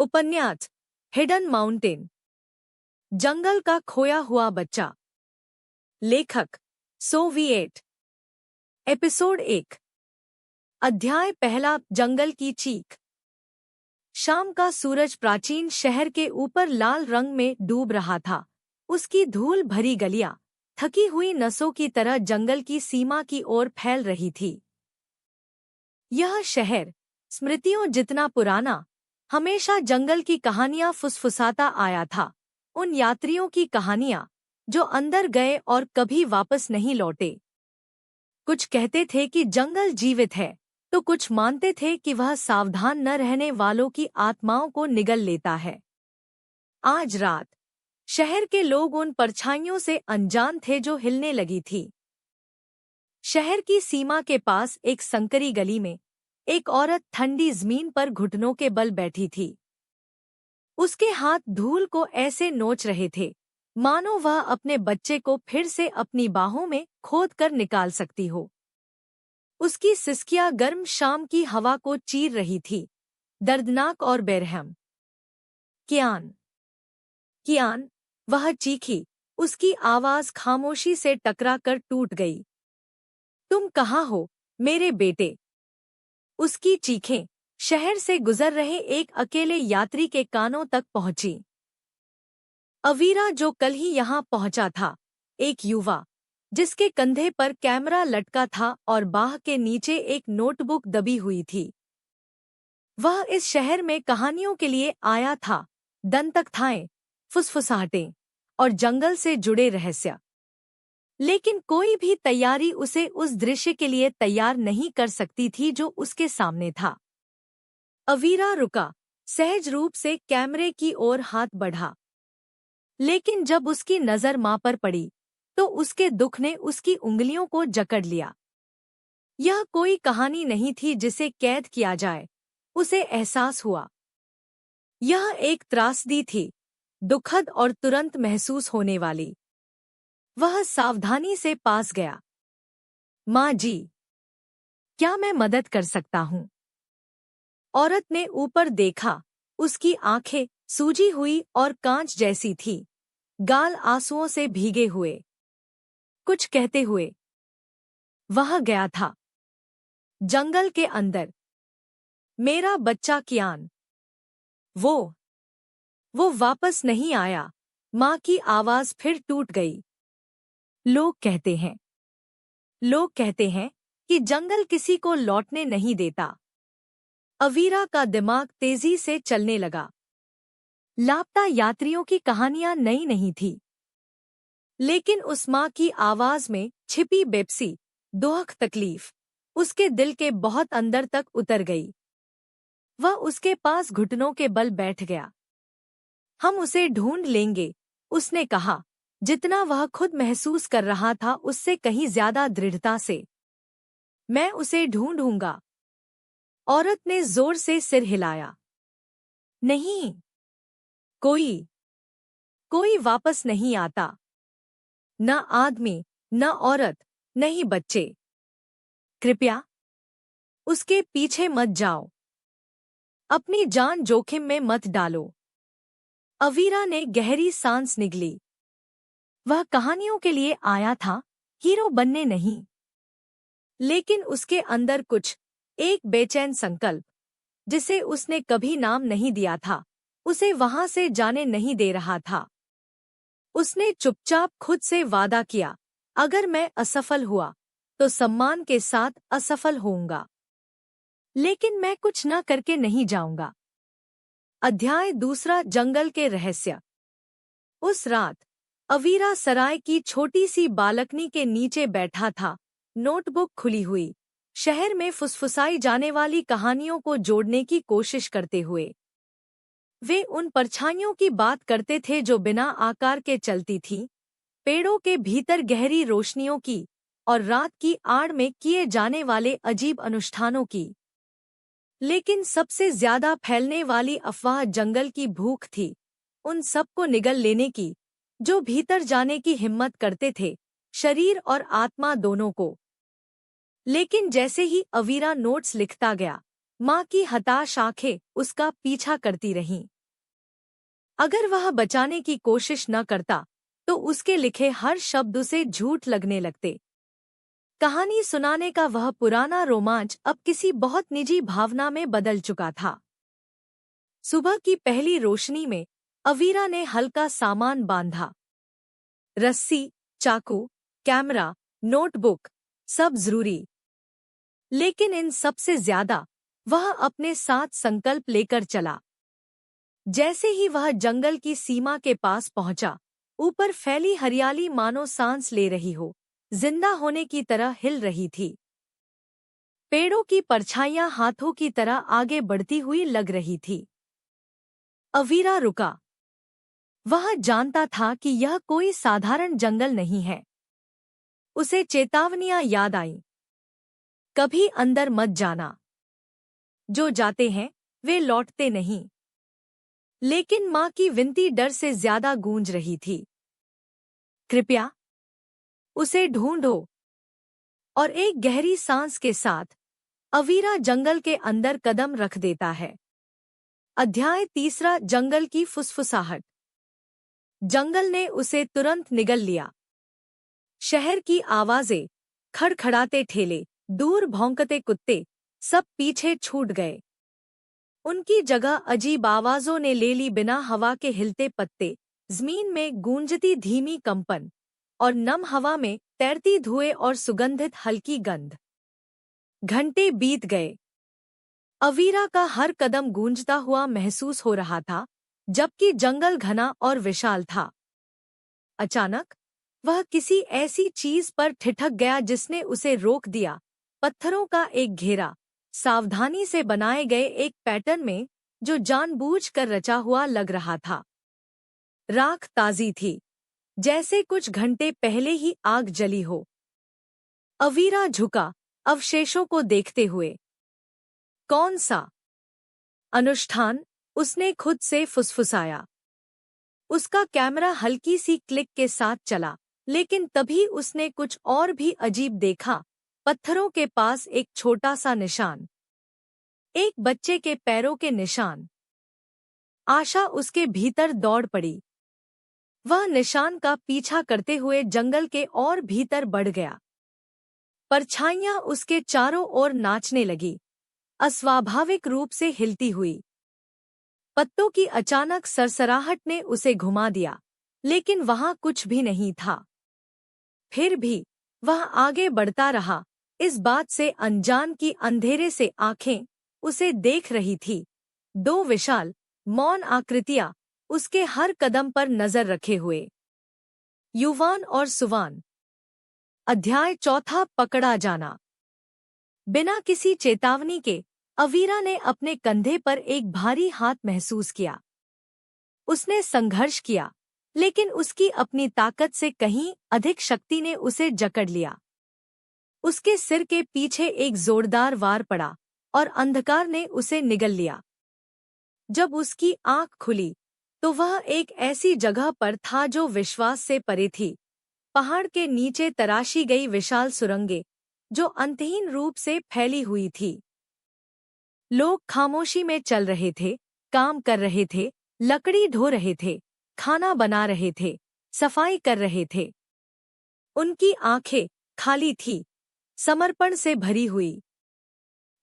उपन्यास hidden mountain, जंगल का खोया हुआ बच्चा। लेखक सोविएट। एपिसोड 1। अध्याय पहला, जंगल की चीख। शाम का सूरज प्राचीन शहर के ऊपर लाल रंग में डूब रहा था। उसकी धूल भरी गलियां थकी हुई नसों की तरह जंगल की सीमा की ओर फैल रही थी। यह शहर स्मृतियों जितना पुराना, हमेशा जंगल की कहानियां फुसफुसाता आया था। उन यात्रियों की कहानियां जो अंदर गए और कभी वापस नहीं लौटे। कुछ कहते थे कि जंगल जीवित है, तो कुछ मानते थे कि वह सावधान न रहने वालों की आत्माओं को निगल लेता है। आज रात शहर के लोग उन परछाइयों से अनजान थे जो हिलने लगी थी। शहर की सीमा के पास एक संकरी गली में एक औरत ठंडी जमीन पर घुटनों के बल बैठी थी। उसके हाथ धूल को ऐसे नोच रहे थे मानो वह अपने बच्चे को फिर से अपनी बाहों में खोद कर निकाल सकती हो। उसकी सिसकियां गर्म शाम की हवा को चीर रही थी, दर्दनाक और बेरहम। कियान, कियान, वह चीखी। उसकी आवाज खामोशी से टकरा कर टूट गई। तुम कहाँ हो मेरे बेटे? उसकी चीखें शहर से गुजर रहे एक अकेले यात्री के कानों तक पहुंची। अवीरा, जो कल ही यहाँ पहुंचा था, एक युवा जिसके कंधे पर कैमरा लटका था और बाह के नीचे एक नोटबुक दबी हुई थी। वह इस शहर में कहानियों के लिए आया था, दंतकथाएं, फुसफुसाहटें और जंगल से जुड़े रहस्य। लेकिन कोई भी तैयारी उसे उस दृश्य के लिए तैयार नहीं कर सकती थी जो उसके सामने था। अवीरा रुका, सहज रूप से कैमरे की ओर हाथ बढ़ा। लेकिन जब उसकी नजर मां पर पड़ी, तो उसके दुख ने उसकी उंगलियों को जकड़ लिया। यह कोई कहानी नहीं थी जिसे कैद किया जाए, उसे एहसास हुआ। यह एक त्रासदी थी, दुखद और तुरंत महसूस होने वाली। वह सावधानी से पास गया। माँ जी, क्या मैं मदद कर सकता हूँ? औरत ने ऊपर देखा। उसकी आंखें सूजी हुई और कांच जैसी थी, गाल आंसुओं से भीगे हुए। कुछ कहते हुए वह गया था जंगल के अंदर। मेरा बच्चा कियान, वो वापस नहीं आया। माँ की आवाज फिर टूट गई। लोग कहते हैं कि जंगल किसी को लौटने नहीं देता। अवीरा का दिमाग तेजी से चलने लगा। लापता यात्रियों की कहानियां नई नहीं थी, लेकिन उस माँ की आवाज में छिपी बेपसी, दुख, तकलीफ उसके दिल के बहुत अंदर तक उतर गई। वह उसके पास घुटनों के बल बैठ गया। हम उसे ढूंढ लेंगे, उसने कहा, जितना वह खुद महसूस कर रहा था उससे कहीं ज्यादा दृढ़ता से। मैं उसे ढूंढूंगा। औरत ने जोर से सिर हिलाया। नहीं, कोई वापस नहीं आता। न आदमी, न औरत, नहीं बच्चे। कृपया उसके पीछे मत जाओ। अपनी जान जोखिम में मत डालो। अवीरा ने गहरी सांस निगली। वह कहानियों के लिए आया था, हीरो बनने नहीं। लेकिन उसके अंदर कुछ, एक बेचैन संकल्प, जिसे उसने कभी नाम नहीं दिया था, उसे वहां से जाने नहीं दे रहा था। उसने चुपचाप खुद से वादा किया, अगर मैं असफल हुआ तो सम्मान के साथ असफल होऊंगा, लेकिन मैं कुछ न करके नहीं जाऊंगा। अध्याय दूसरा, जंगल के रहस्य। उस रात अवीरा सराय की छोटी सी बालकनी के नीचे बैठा था, नोटबुक खुली हुई, शहर में फुसफुसाई जाने वाली कहानियों को जोड़ने की कोशिश करते हुए। वे उन परछाइयों की बात करते थे जो बिना आकार के चलती थीं, पेड़ों के भीतर गहरी रोशनियों की और रात की आड़ में किए जाने वाले अजीब अनुष्ठानों की। लेकिन सबसे ज्यादा फैलने वाली अफवाह जंगल की भूख थी, उन सबको निगल लेने की, जो भीतर जाने की हिम्मत करते थे, शरीर और आत्मा दोनों को। लेकिन जैसे ही अवीरा नोट्स लिखता गया, माँ की हताश आंखें उसका पीछा करती रहीं। अगर वह बचाने की कोशिश न करता तो उसके लिखे हर शब्द उसे झूठ लगने लगते। कहानी सुनाने का वह पुराना रोमांच अब किसी बहुत निजी भावना में बदल चुका था। सुबह की पहली रोशनी में अवीरा ने हल्का सामान बांधा। रस्सी, चाकू, कैमरा, नोटबुक, सब जरूरी। लेकिन इन सबसे ज्यादा वह अपने साथ संकल्प लेकर चला। जैसे ही वह जंगल की सीमा के पास पहुंचा, ऊपर फैली हरियाली मानो सांस ले रही हो, जिंदा होने की तरह हिल रही थी। पेड़ों की परछाइयां हाथों की तरह आगे बढ़ती हुई लग रही थी। अवीरा रुका। वह जानता था कि यह कोई साधारण जंगल नहीं है। उसे चेतावनियां याद आईं। कभी अंदर मत जाना। जो जाते हैं वे लौटते नहीं। लेकिन माँ की विनती डर से ज्यादा गूंज रही थी। कृपया उसे ढूंढो। और एक गहरी सांस के साथ अवीरा जंगल के अंदर कदम रख देता है। अध्याय 3। जंगल की फुसफुसाहट। जंगल ने उसे तुरंत निगल लिया। शहर की आवाजें, खड़खड़ाते ठेले, दूर भौंकते कुत्ते, सब पीछे छूट गए। उनकी जगह अजीब आवाजों ने ले ली। बिना हवा के हिलते पत्ते, जमीन में गूंजती धीमी कंपन, और नम हवा में तैरती धुएं और सुगंधित हल्की गंध। घंटे बीत गए। अवीरा का हर कदम गूंजता हुआ महसूस हो रहा था, जबकि जंगल घना और विशाल था। अचानक वह किसी ऐसी चीज पर ठिठक गया जिसने उसे रोक दिया। पत्थरों का एक घेरा, सावधानी से बनाए गए एक पैटर्न में, जो जानबूझकर रचा हुआ लग रहा था। राख ताजी थी, जैसे कुछ घंटे पहले ही आग जली हो। अवीरा झुका, अवशेषों को देखते हुए। कौन सा अनुष्ठान, उसने खुद से फुसफुसाया। उसका कैमरा हल्की सी क्लिक के साथ चला, लेकिन तभी उसने कुछ और भी अजीब देखा। पत्थरों के पास एक छोटा सा निशान, एक बच्चे के पैरों के निशान। आशा उसके भीतर दौड़ पड़ी। वह निशान का पीछा करते हुए जंगल के और भीतर बढ़ गया। परछाइयां उसके चारों ओर नाचने लगी, अस्वाभाविक रूप से हिलती हुई। पत्तों की अचानक सरसराहट ने उसे घुमा दिया, लेकिन वहां कुछ भी नहीं था। फिर भी वह आगे बढ़ता रहा, इस बात से अनजान कि अंधेरे से आंखें उसे देख रही थी। दो विशाल, मौन आकृतियां उसके हर कदम पर नजर रखे हुए। युवान और सुवान। अध्याय 4। पकड़ा जाना। बिना किसी चेतावनी के अवीरा ने अपने कंधे पर एक भारी हाथ महसूस किया। उसने संघर्ष किया, लेकिन उसकी अपनी ताकत से कहीं अधिक शक्ति ने उसे जकड़ लिया। उसके सिर के पीछे एक जोरदार वार पड़ा और अंधकार ने उसे निगल लिया। जब उसकी आंख खुली तो वह एक ऐसी जगह पर था जो विश्वास से परे थी। पहाड़ के नीचे तराशी गई विशाल सुरंगें, जो अंतहीन रूप से फैली हुई थी। लोग खामोशी में चल रहे थे, काम कर रहे थे, लकड़ी ढो रहे थे, खाना बना रहे थे, सफाई कर रहे थे। उनकी आंखें खाली थी, समर्पण से भरी हुई।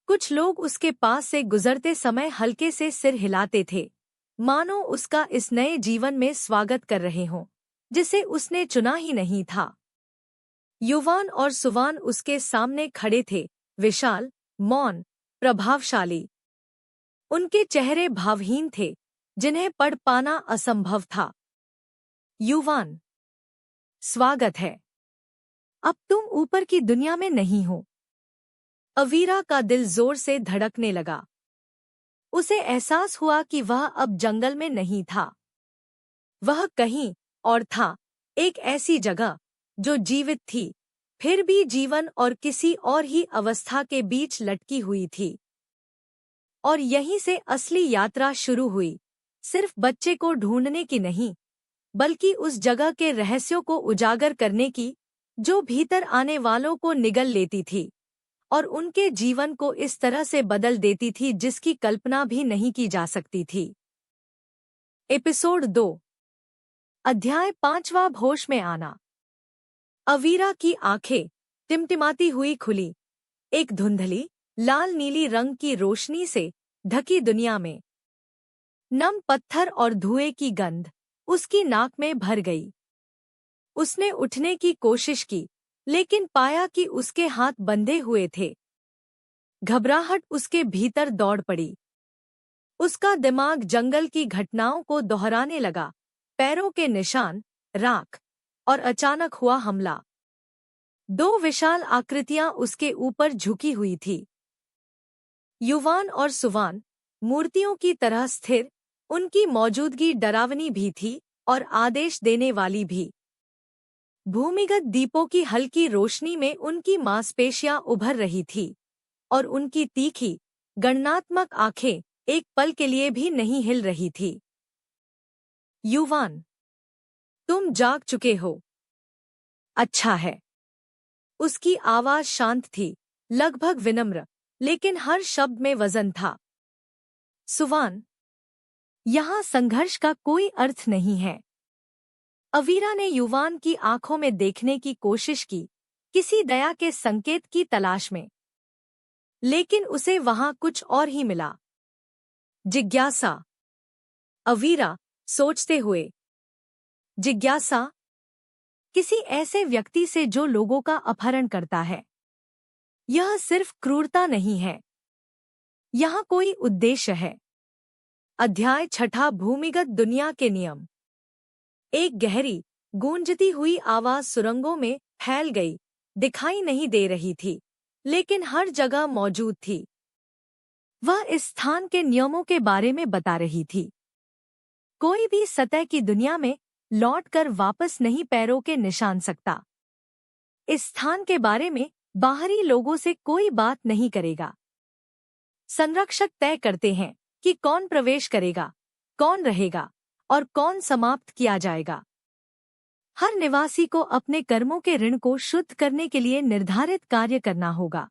कुछ लोग उसके पास से गुजरते समय हल्के से सिर हिलाते थे, मानो उसका इस नए जीवन में स्वागत कर रहे हों, जिसे उसने चुना ही नहीं था। युवान और सुवान उसके सामने खड़े थे, विशाल, मौन, प्रभावशाली। उनके चेहरे भावहीन थे, जिन्हें पढ़ पाना असंभव था। युवान: स्वागत है। अब तुम ऊपर की दुनिया में नहीं हो। अवीरा का दिल जोर से धड़कने लगा। उसे एहसास हुआ कि वह अब जंगल में नहीं था। वह कहीं और था, एक ऐसी जगह जो जीवित थी, फिर भी जीवन और किसी और ही अवस्था के बीच लटकी हुई थी। और यहीं से असली यात्रा शुरू हुई, सिर्फ बच्चे को ढूंढने की नहीं, बल्कि उस जगह के रहस्यों को उजागर करने की, जो भीतर आने वालों को निगल लेती थी। और उनके जीवन को इस तरह से बदल देती थी जिसकी कल्पना भी नहीं की जा सकती थी। एपिसोड 2। अध्याय 5वां, होश में आना। अवीरा की आंखें टिमटिमाती हुई खुली। एक धुंधली लाल नीली रंग की रोशनी से ढकी दुनिया में नम पत्थर और धुएं की गंध उसकी नाक में भर गई। उसने उठने की कोशिश की, लेकिन पाया कि उसके हाथ बंधे हुए थे। घबराहट उसके भीतर दौड़ पड़ी। उसका दिमाग जंगल की घटनाओं को दोहराने लगा, पैरों के निशान, राख और अचानक हुआ हमला। 2 विशाल आकृतियां उसके ऊपर झुकी हुई थी। युवान और सुवान, मूर्तियों की तरह स्थिर, उनकी मौजूदगी डरावनी भी थी और आदेश देने वाली भी। भूमिगत दीपों की हल्की रोशनी में उनकी मांसपेशियां उभर रही थी और उनकी तीखी, गणनात्मक आंखें एक पल के लिए भी नहीं हिल रही थी। युवान, तुम जाग चुके हो। अच्छा है। उसकी आवाज शांत थी, लगभग विनम्र, लेकिन हर शब्द में वजन था। सुवान, यहाँ संघर्ष का कोई अर्थ नहीं है। अवीरा ने युवान की आंखों में देखने की कोशिश की, किसी दया के संकेत की तलाश में, लेकिन उसे वहां कुछ और ही मिला। जिज्ञासा। अवीरा सोचते हुए, जिज्ञासा, किसी ऐसे व्यक्ति से जो लोगों का अपहरण करता है। यह सिर्फ क्रूरता नहीं है, यहाँ कोई उद्देश्य है। अध्याय 6, भूमिगत दुनिया के नियम। एक गहरी, गूंजती हुई आवाज सुरंगों में फैल गई, दिखाई नहीं दे रही थी, लेकिन हर जगह मौजूद थी। वह इस स्थान के नियमों के बारे में बता रही थी। कोई भी सतह की दुनिया में लौटकर वापस नहीं पैरों के निशान सकता। इस स्थान के बारे में बाहरी लोगों से कोई बात नहीं करेगा। संरक्षक तय करते हैं कि कौन प्रवेश करेगा, कौन रहेगा और कौन समाप्त किया जाएगा। हर निवासी को अपने कर्मों के ऋण को शुद्ध करने के लिए निर्धारित कार्य करना होगा।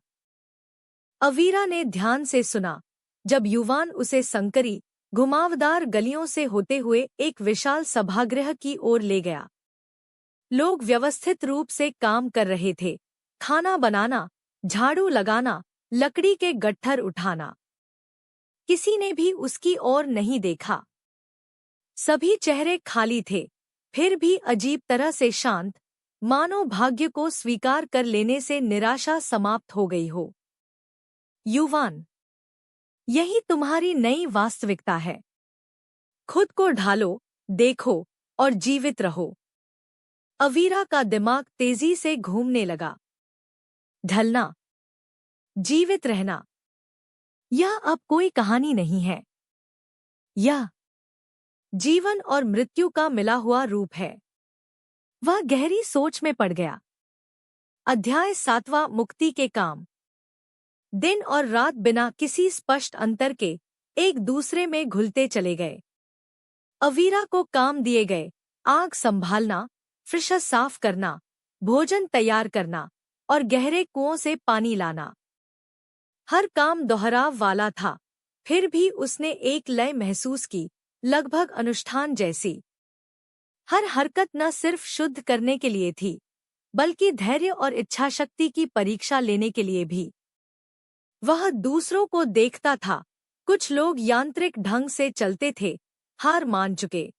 अवीरा ने ध्यान से सुना जब युवान उसे संकरी, घुमावदार गलियों से होते हुए एक विशाल सभागृह की ओर ले गया। लोग व्यवस्थित रूप से काम कर रहे थे, खाना बनाना, झाड़ू लगाना, लकड़ी के गट्ठर उठाना। किसी ने भी उसकी ओर नहीं देखा। सभी चेहरे खाली थे, फिर भी अजीब तरह से शांत, मानो भाग्य को स्वीकार कर लेने से निराशा समाप्त हो गई हो। युवान, यही तुम्हारी नई वास्तविकता है। खुद को ढालो, देखो और जीवित रहो। अवीरा का दिमाग तेजी से घूमने लगा। ढलना, जीवित रहना, यह अब कोई कहानी नहीं है। यह जीवन और मृत्यु का मिला हुआ रूप है। वह गहरी सोच में पड़ गया। अध्याय 7वां, मुक्ति के काम। दिन और रात बिना किसी स्पष्ट अंतर के एक दूसरे में घुलते चले गए। अवीरा को काम दिए गए, आग संभालना, फ्रिज साफ करना, भोजन तैयार करना और गहरे कुओं से पानी लाना। हर काम दोहराव वाला था, फिर भी उसने एक लय महसूस की, लगभग अनुष्ठान जैसी। हर हरकत न सिर्फ शुद्ध करने के लिए थी, बल्कि धैर्य और इच्छाशक्ति की परीक्षा लेने के लिए भी। वह दूसरों को देखता था। कुछ लोग यांत्रिक ढंग से चलते थे, हार मान चुके।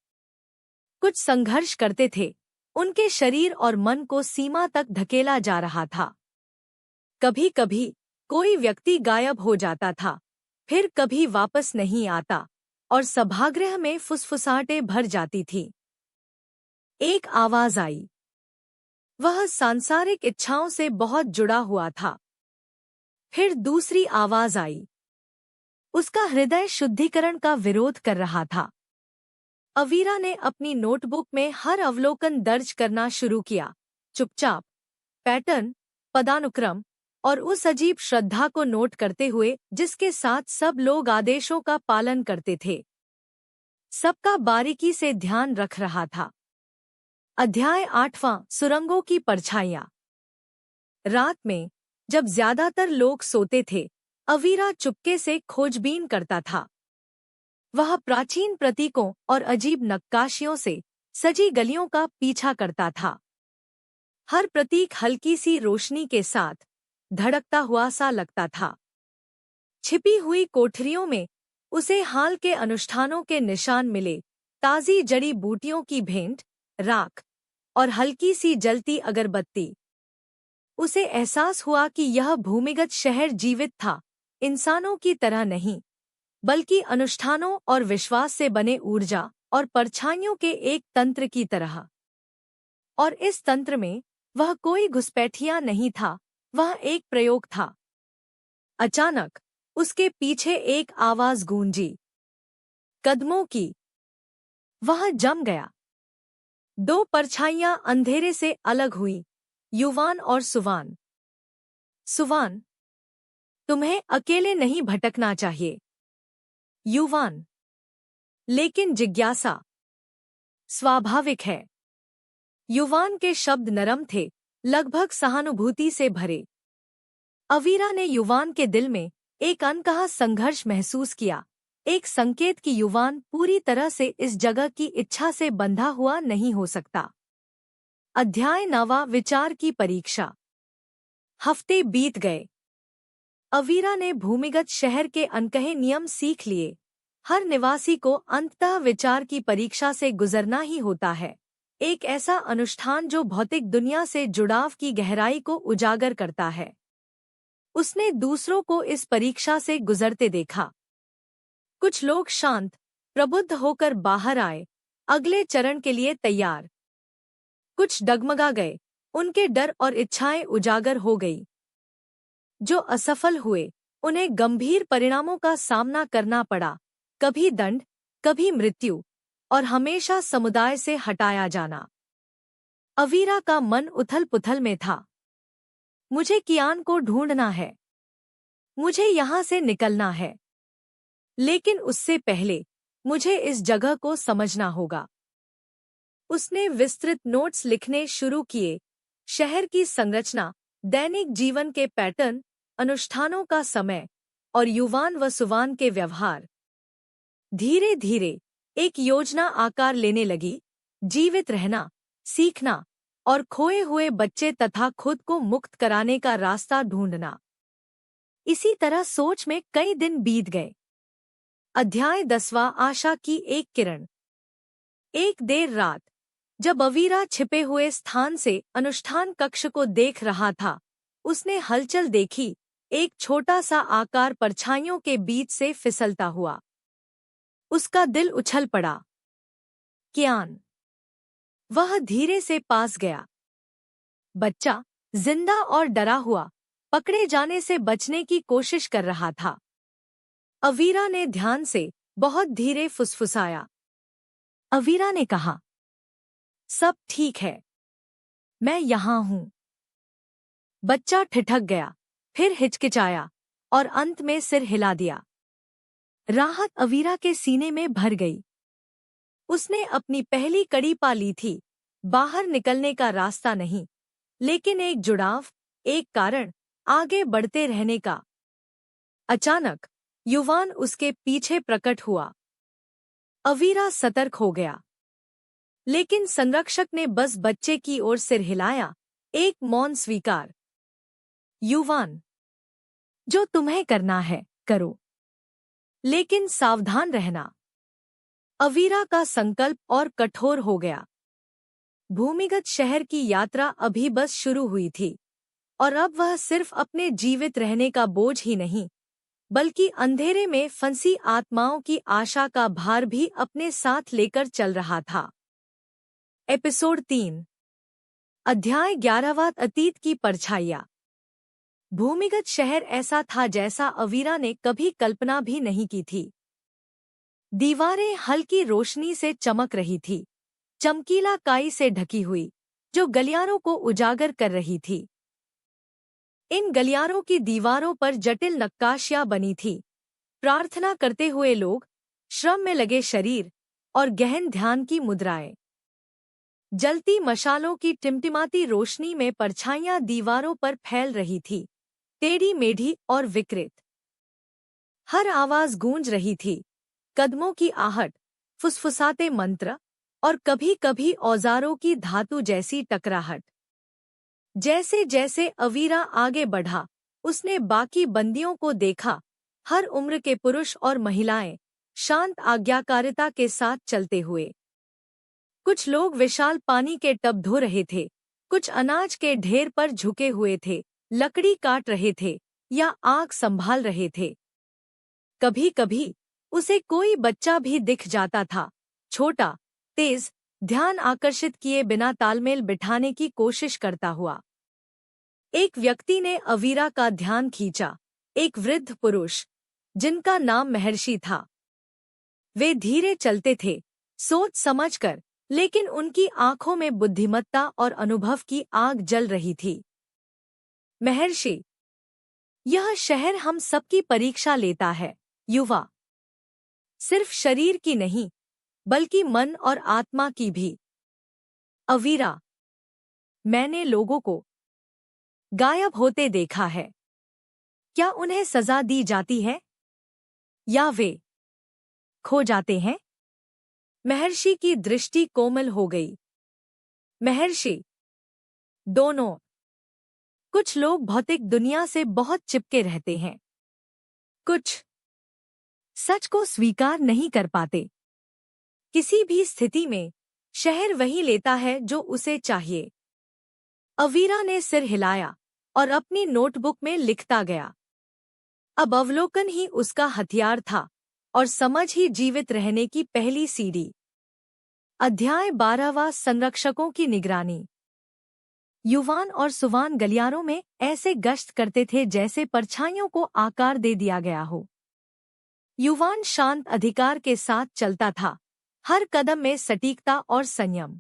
कुछ संघर्ष करते थे, उनके शरीर और मन को सीमा तक धकेला जा रहा था। कभी-कभी कोई व्यक्ति गायब हो जाता था, फिर कभी वापस नहीं आता और सभागृह में फुसफुसाहटें भर जाती थीं। एक आवाज आई। वह सांसारिक इच्छाओं से बहुत जुड़ा हुआ था। फिर दूसरी आवाज आई। उसका हृदय शुद्धिकरण का विरोध कर रहा था। अवीरा ने अपनी नोटबुक में हर अवलोकन दर्ज करना शुरू किया, चुपचाप, पैटर्न, पदानुक्रम और उस अजीब श्रद्धा को नोट करते हुए जिसके साथ सब लोग आदेशों का पालन करते थे। सबका बारीकी से ध्यान रख रहा था। अध्याय 8वां, सुरंगों की परछाइयां। रात में जब ज्यादातर लोग सोते थे, अवीरा चुपके से खोजबीन करता था। वह प्राचीन प्रतीकों और अजीब नक्काशियों से सजी गलियों का पीछा करता था। हर प्रतीक हल्की सी रोशनी के साथ धड़कता हुआ सा लगता था। छिपी हुई कोठरियों में उसे हाल के अनुष्ठानों के निशान मिले, ताज़ी जड़ी बूटियों की भेंट, राख और हल्की सी जलती अगरबत्ती। उसे एहसास हुआ कि यह भूमिगत शहर जीवित था, इंसानों की तरह नहीं, बल्कि अनुष्ठानों और विश्वास से बने ऊर्जा और परछाइयों के एक तंत्र की तरह। और इस तंत्र में वह कोई घुसपैठिया नहीं था, वह एक प्रयोग था। अचानक उसके पीछे एक आवाज गूंजी, कदमों की। वह जम गया। दो परछाइयां अंधेरे से अलग हुई, युवान और सुवान। सुवान, तुम्हें अकेले नहीं भटकना चाहिए। युवान, लेकिन जिज्ञासा स्वाभाविक है। युवान के शब्द नरम थे, लगभग सहानुभूति से भरे। अवीरा ने युवान के दिल में एक अनकहा संघर्ष महसूस किया, एक संकेत कि युवान पूरी तरह से इस जगह की इच्छा से बंधा हुआ नहीं हो सकता। अध्याय 9, विचार की परीक्षा। हफ्ते बीत गए। अवीरा ने भूमिगत शहर के अनकहे नियम सीख लिए। हर निवासी को अंततः विचार की परीक्षा से गुजरना ही होता है, एक ऐसा अनुष्ठान जो भौतिक दुनिया से जुड़ाव की गहराई को उजागर करता है। उसने दूसरों को इस परीक्षा से गुजरते देखा। कुछ लोग शांत, प्रबुद्ध होकर बाहर आए, अगले चरण के लिए तैयार। कुछ डगमगा गए, उनके डर और इच्छाएं उजागर हो गई। जो असफल हुए, उन्हें गंभीर परिणामों का सामना करना पड़ा, कभी दंड, कभी मृत्यु, और हमेशा समुदाय से हटाया जाना। अवीरा का मन उथल-पुथल में था। मुझे कियान को ढूंढना है, मुझे यहाँ से निकलना है, लेकिन उससे पहले मुझे इस जगह को समझना होगा। उसने विस्तृत नोट्स लिखने शुरू किए, शहर की संरचना, दैनिक जीवन के पैटर्न, अनुष्ठानों का समय और युवान व सुवान के व्यवहार। धीरे धीरे एक योजना आकार लेने लगी, जीवित रहना, सीखना और खोए हुए बच्चे तथा खुद को मुक्त कराने का रास्ता ढूंढना। इसी तरह सोच में कई दिन बीत गए। अध्याय 10, आशा की एक किरण। एक देर रात, जब अवीरा छिपे हुए स्थान से अनुष्ठान कक्ष को देख रहा था, उसने हलचल देखी, एक छोटा सा आकार परछाइयों के बीच से फिसलता हुआ। उसका दिल उछल पड़ा। कियान। वह धीरे से पास गया। बच्चा, जिंदा और डरा हुआ, पकड़े जाने से बचने की कोशिश कर रहा था। अवीरा ने ध्यान से, बहुत धीरे फुसफुसाया। अवीरा ने कहा, सब ठीक है, मैं यहाँ हूँ। बच्चा ठिठक गया, फिर हिचकिचाया और अंत में सिर हिला दिया। राहत अवीरा के सीने में भर गई। उसने अपनी पहली कड़ी पा ली थी, बाहर निकलने का रास्ता नहीं, लेकिन एक जुड़ाव, एक कारण, आगे बढ़ते रहने का। अचानक युवान उसके पीछे प्रकट हुआ। अवीरा सतर्क हो गया, लेकिन संरक्षक ने बस बच्चे की ओर सिर हिलाया, एक मौन स्वीकार। युवान, जो तुम्हें करना है, करो, लेकिन सावधान रहना। अवीरा का संकल्प और कठोर हो गया। भूमिगत शहर की यात्रा अभी बस शुरू हुई थी, और अब वह सिर्फ अपने जीवित रहने का बोझ ही नहीं, बल्कि अंधेरे में फंसी आत्माओं की आशा का भार भी अपने साथ लेकर चल रहा था। एपिसोड 3, अध्याय 11, अतीत की परछाइयाँ। भूमिगत शहर ऐसा था जैसा अवीरा ने कभी कल्पना भी नहीं की थी। दीवारें हल्की रोशनी से चमक रही थी, चमकीला काई से ढकी हुई, जो गलियारों को उजागर कर रही थी। इन गलियारों की दीवारों पर जटिल नक्काशियां बनी थी, प्रार्थना करते हुए लोग, श्रम में लगे शरीर और गहन ध्यान की मुद्राएं। जलती मशालों की टिमटिमाती रोशनी में परछाइयां दीवारों पर फैल रही थी, टेढ़ी मेढ़ी और विकृत। हर आवाज गूंज रही थी, कदमों की आहट, फुसफुसाते मंत्र और कभी कभी औजारों की धातु जैसी टकराहट। जैसे जैसे अवीरा आगे बढ़ा, उसने बाकी बंदियों को देखा, हर उम्र के पुरुष और महिलाएं, शांत आज्ञाकारिता के साथ चलते हुए। कुछ लोग विशाल पानी के टब धो रहे थे, कुछ अनाज के ढेर पर झुके हुए थे, लकड़ी काट रहे थे या आग संभाल रहे थे। कभी कभी उसे कोई बच्चा भी दिख जाता था, छोटा, तेज, ध्यान आकर्षित किए बिना तालमेल बिठाने की कोशिश करता हुआ। एक व्यक्ति ने अवीरा का ध्यान खींचा, एक वृद्ध पुरुष, जिनका नाम महर्षि था। वे धीरे चलते थे, सोच समझकर, लेकिन उनकी आंखों में बुद्धिमत्ता और अनुभव की आग जल रही थी। महर्षि, यह शहर हम सबकी परीक्षा लेता है, युवा। सिर्फ शरीर की नहीं, बल्कि मन और आत्मा की भी। अवीरा, मैंने लोगों को गायब होते देखा है। क्या उन्हें सजा दी जाती है या वे खो जाते हैं? महर्षि की दृष्टि कोमल हो गई। महर्षि, दोनों। कुछ लोग भौतिक दुनिया से बहुत चिपके रहते हैं, कुछ सच को स्वीकार नहीं कर पाते। किसी भी स्थिति में शहर वही लेता है जो उसे चाहिए। अवीरा ने सिर हिलाया और अपनी नोटबुक में लिखता गया। अब अवलोकन ही उसका हथियार था और समझ ही जीवित रहने की पहली सीढ़ी। अध्याय 12वां, संरक्षकों की निगरानी। युवान और सुवान गलियारों में ऐसे गश्त करते थे जैसे परछाइयों को आकार दे दिया गया हो। युवान शांत अधिकार के साथ चलता था, हर कदम में सटीकता और संयम।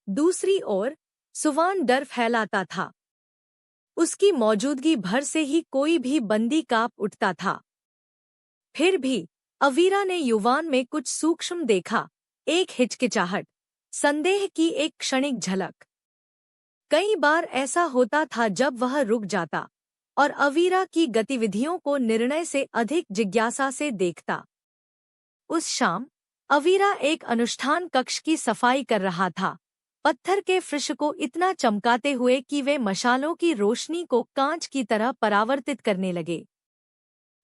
दूसरी ओर सुवान डर फैलाता था। उसकी मौजूदगी भर से ही कोई भी बंदी कांप उठता था। फिर भी अवीरा ने युवान में कुछ सूक्ष्म देखा, एक हिचकिचाहट, संदेह की एक क्षणिक झलक। कई बार ऐसा होता था जब वह रुक जाता और अवीरा की गतिविधियों को निर्णय से अधिक जिज्ञासा से देखता। उस शाम अवीरा एक अनुष्ठान कक्ष की सफाई कर रहा था, पत्थर के फर्श को इतना चमकाते हुए कि वे मशालों की रोशनी को कांच की तरह परावर्तित करने लगे।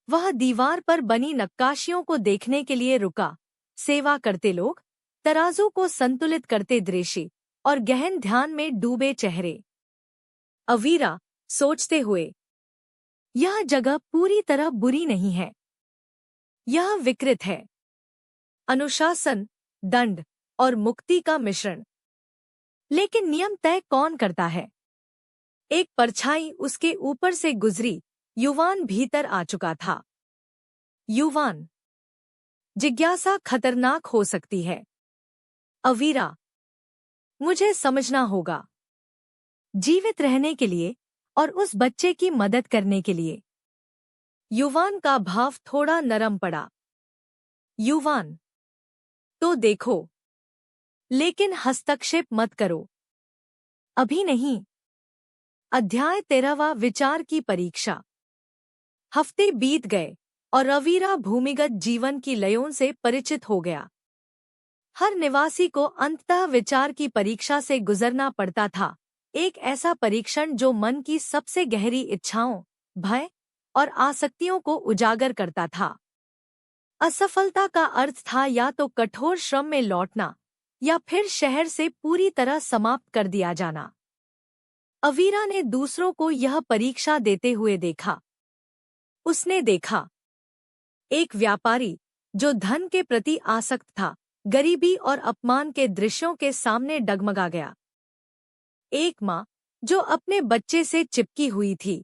वह दीवार पर बनी नक्काशियों को देखने के लिए रुका, सेवा करते लोग, तराजू को संतुलित करते दृश्य और गहन ध्यान में डूबे चेहरे। अवीरा सोचते हुए, यह जगह पूरी तरह बुरी नहीं है, यह विकृत है। अनुशासन, दंड और मुक्ति का मिश्रण। लेकिन नियम तय कौन करता है? एक परछाई उसके ऊपर से गुजरी, युवान भीतर आ चुका था। युवान, जिज्ञासा खतरनाक हो सकती है। अवीरा, मुझे समझना होगा। जीवित रहने के लिए और उस बच्चे की मदद करने के लिए। युवान का भाव थोड़ा नरम पड़ा। युवान, तो देखो, लेकिन हस्तक्षेप मत करो। अभी नहीं। अध्याय 13वां, विचार की परीक्षा। हफ्ते बीत गए और अवीरा भूमिगत जीवन की लयों से परिचित हो गया। हर निवासी को अंततः विचार की परीक्षा से गुजरना पड़ता था, एक ऐसा परीक्षण जो मन की सबसे गहरी इच्छाओं, भय और आसक्तियों को उजागर करता था। असफलता का अर्थ था या तो कठोर श्रम में लौटना या फिर शहर से पूरी तरह समाप्त कर दिया जाना। अवीरा ने दूसरों को यह परीक्षा देते हुए देखा। उसने देखा एक व्यापारी जो धन के प्रति आसक्त था, गरीबी और अपमान के दृश्यों के सामने डगमगा गया। एक माँ जो अपने बच्चे से चिपकी हुई थी,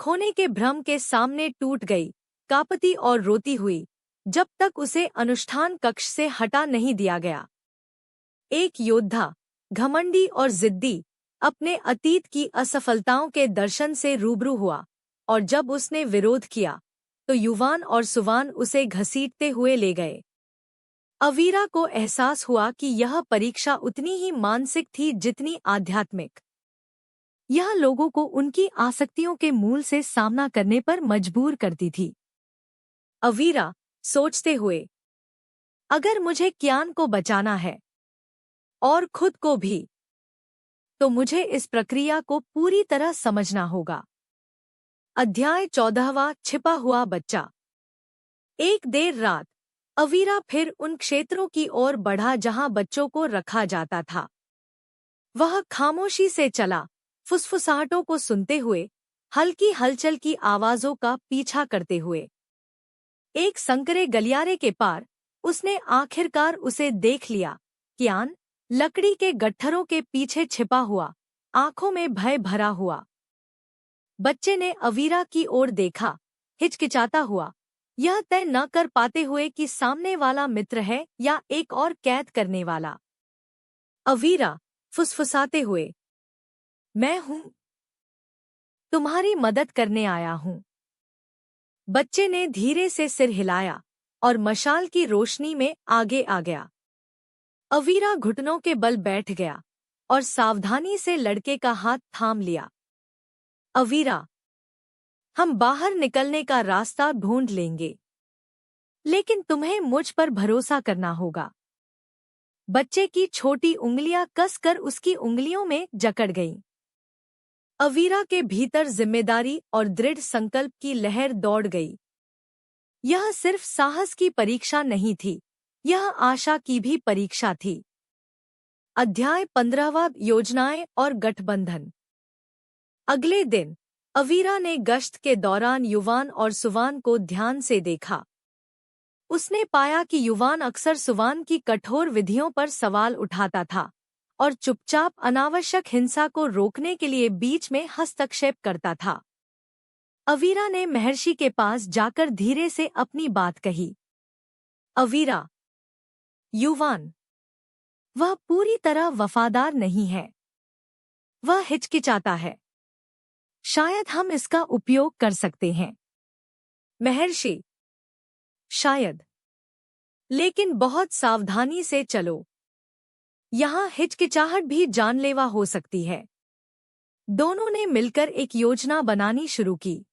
खोने के भ्रम के सामने टूट गई, कांपती और रोती हुई, जब तक उसे अनुष्ठान कक्ष से हटा नहीं दिया गया। एक योद्धा, घमंडी और जिद्दी, अपने अतीत की असफलताओं के दर्शन से रूबरू हुआ, और जब उसने विरोध किया तो युवान और सुवान उसे घसीटते हुए ले गए। अवीरा को एहसास हुआ कि यह परीक्षा उतनी ही मानसिक थी जितनी आध्यात्मिक। यह लोगों को उनकी आसक्तियों के मूल से सामना करने पर मजबूर करती थी। अवीरा, सोचते हुए, अगर मुझे कियान को बचाना है और खुद को भी, तो मुझे इस प्रक्रिया को पूरी तरह समझना होगा। अध्याय 14वां, छिपा हुआ बच्चा। एक देर रात अवीरा फिर उन क्षेत्रों की ओर बढ़ा जहां बच्चों को रखा जाता था। वह खामोशी से चला, फुसफुसाहटों को सुनते हुए, हल्की हलचल की आवाजों का पीछा करते हुए। एक संकरे गलियारे के पार उसने आखिरकार उसे देख लिया। कियान लकड़ी के गट्ठरों के पीछे छिपा हुआ, आंखों में भय भरा हुआ। बच्चे ने अवीरा की ओर देखा, हिचकिचाता हुआ, यह तय न कर पाते हुए कि सामने वाला मित्र है या एक और कैद करने वाला। अवीरा, फुसफुसाते हुए, मैं हूं, तुम्हारी मदद करने आया हूं। बच्चे ने धीरे से सिर हिलाया और मशाल की रोशनी में आगे आ गया। अवीरा घुटनों के बल बैठ गया और सावधानी से लड़के का हाथ थाम लिया। अवीरा, हम बाहर निकलने का रास्ता ढूंढ लेंगे, लेकिन तुम्हें मुझ पर भरोसा करना होगा। बच्चे की छोटी उंगलियां कसकर उसकी उंगलियों में जकड़ गईं। अवीरा के भीतर जिम्मेदारी और दृढ़ संकल्प की लहर दौड़ गई। यह सिर्फ साहस की परीक्षा नहीं थी, यह आशा की भी परीक्षा थी। अध्याय 15वां, योजनाएं और गठबंधन। अगले दिन अवीरा ने गश्त के दौरान युवान और सुवान को ध्यान से देखा। उसने पाया कि युवान अक्सर सुवान की कठोर विधियों पर सवाल उठाता था और चुपचाप अनावश्यक हिंसा को रोकने के लिए बीच में हस्तक्षेप करता था। अवीरा ने महर्षि के पास जाकर धीरे से अपनी बात कही। अवीरा, युवान, वह पूरी तरह वफादार नहीं है। वह हिचकिचाता है। शायद हम इसका उपयोग कर सकते हैं। महर्षि, शायद, लेकिन बहुत सावधानी से चलो। यहाँ हिचकिचाहट भी जानलेवा हो सकती है। दोनों ने मिलकर एक योजना बनानी शुरू की।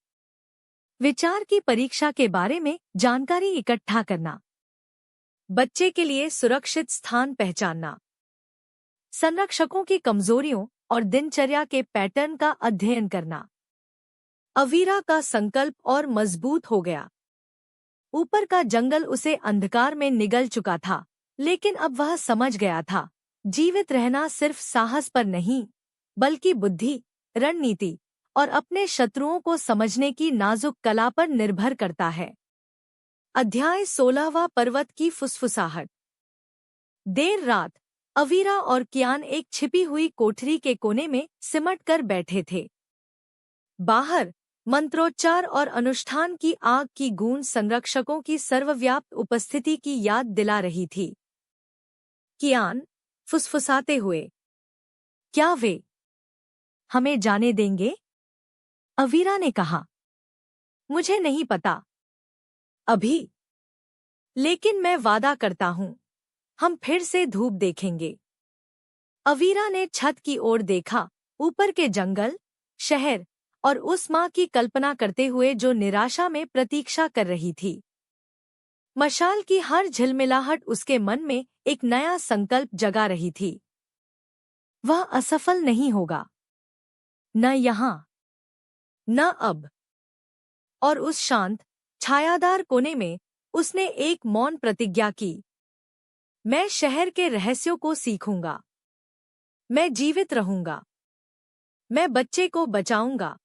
विचार की परीक्षा के बारे में जानकारी इकट्ठा करना, बच्चे के लिए सुरक्षित स्थान पहचानना, संरक्षकों की कमजोरियों और दिनचर्या के पैटर्न का अध्ययन करना। अवीरा का संकल्प और मजबूत हो गया। ऊपर का जंगल उसे अंधकार में निगल चुका था, लेकिन अब वह समझ गया था, जीवित रहना सिर्फ साहस पर नहीं, बल्कि बुद्धि, रणनीति और अपने शत्रुओं को समझने की नाजुक कला पर निर्भर करता है। अध्याय 16वां, पर्वत की फुसफुसाहट। देर रात अवीरा और कियान एक छिपी हुई कोठरी के कोने में सिमट कर बैठे थे। बाहर मंत्रोच्चार और अनुष्ठान की आग की गूंज संरक्षकों की सर्वव्याप्त उपस्थिति की याद दिला रही थी। कियान, फुसफुसाते हुए, क्या वे हमें जाने देंगे? अवीरा ने कहा, मुझे नहीं पता अभी, लेकिन मैं वादा करता हूं, हम फिर से धूप देखेंगे। अवीरा ने छत की ओर देखा, ऊपर के जंगल, शहर और उस माँ की कल्पना करते हुए जो निराशा में प्रतीक्षा कर रही थी। मशाल की हर झिलमिलाहट उसके मन में एक नया संकल्प जगा रही थी। वह असफल नहीं होगा, न यहाँ, न अब। और उस शांत, छायादार कोने में उसने एक मौन प्रतिज्ञा की, मैं शहर के रहस्यों को सीखूंगा, मैं जीवित रहूंगा, मैं बच्चे को बचाऊंगा।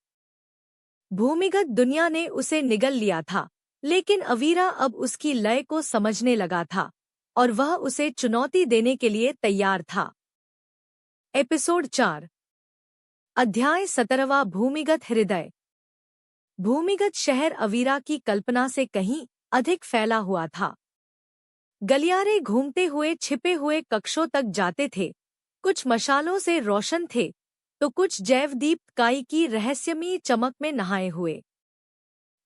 भूमिगत दुनिया ने उसे निगल लिया था, लेकिन अवीरा अब उसकी लय को समझने लगा था और वह उसे चुनौती देने के लिए तैयार था। एपिसोड 4, अध्याय 17वां, भूमिगत हृदय। भूमिगत शहर अवीरा की कल्पना से कहीं अधिक फैला हुआ था। गलियारे घूमते हुए छिपे हुए कक्षों तक जाते थे, कुछ मशालों से रोशन थे तो कुछ जैवदीप्त काई की रहस्यमयी चमक में नहाए हुए।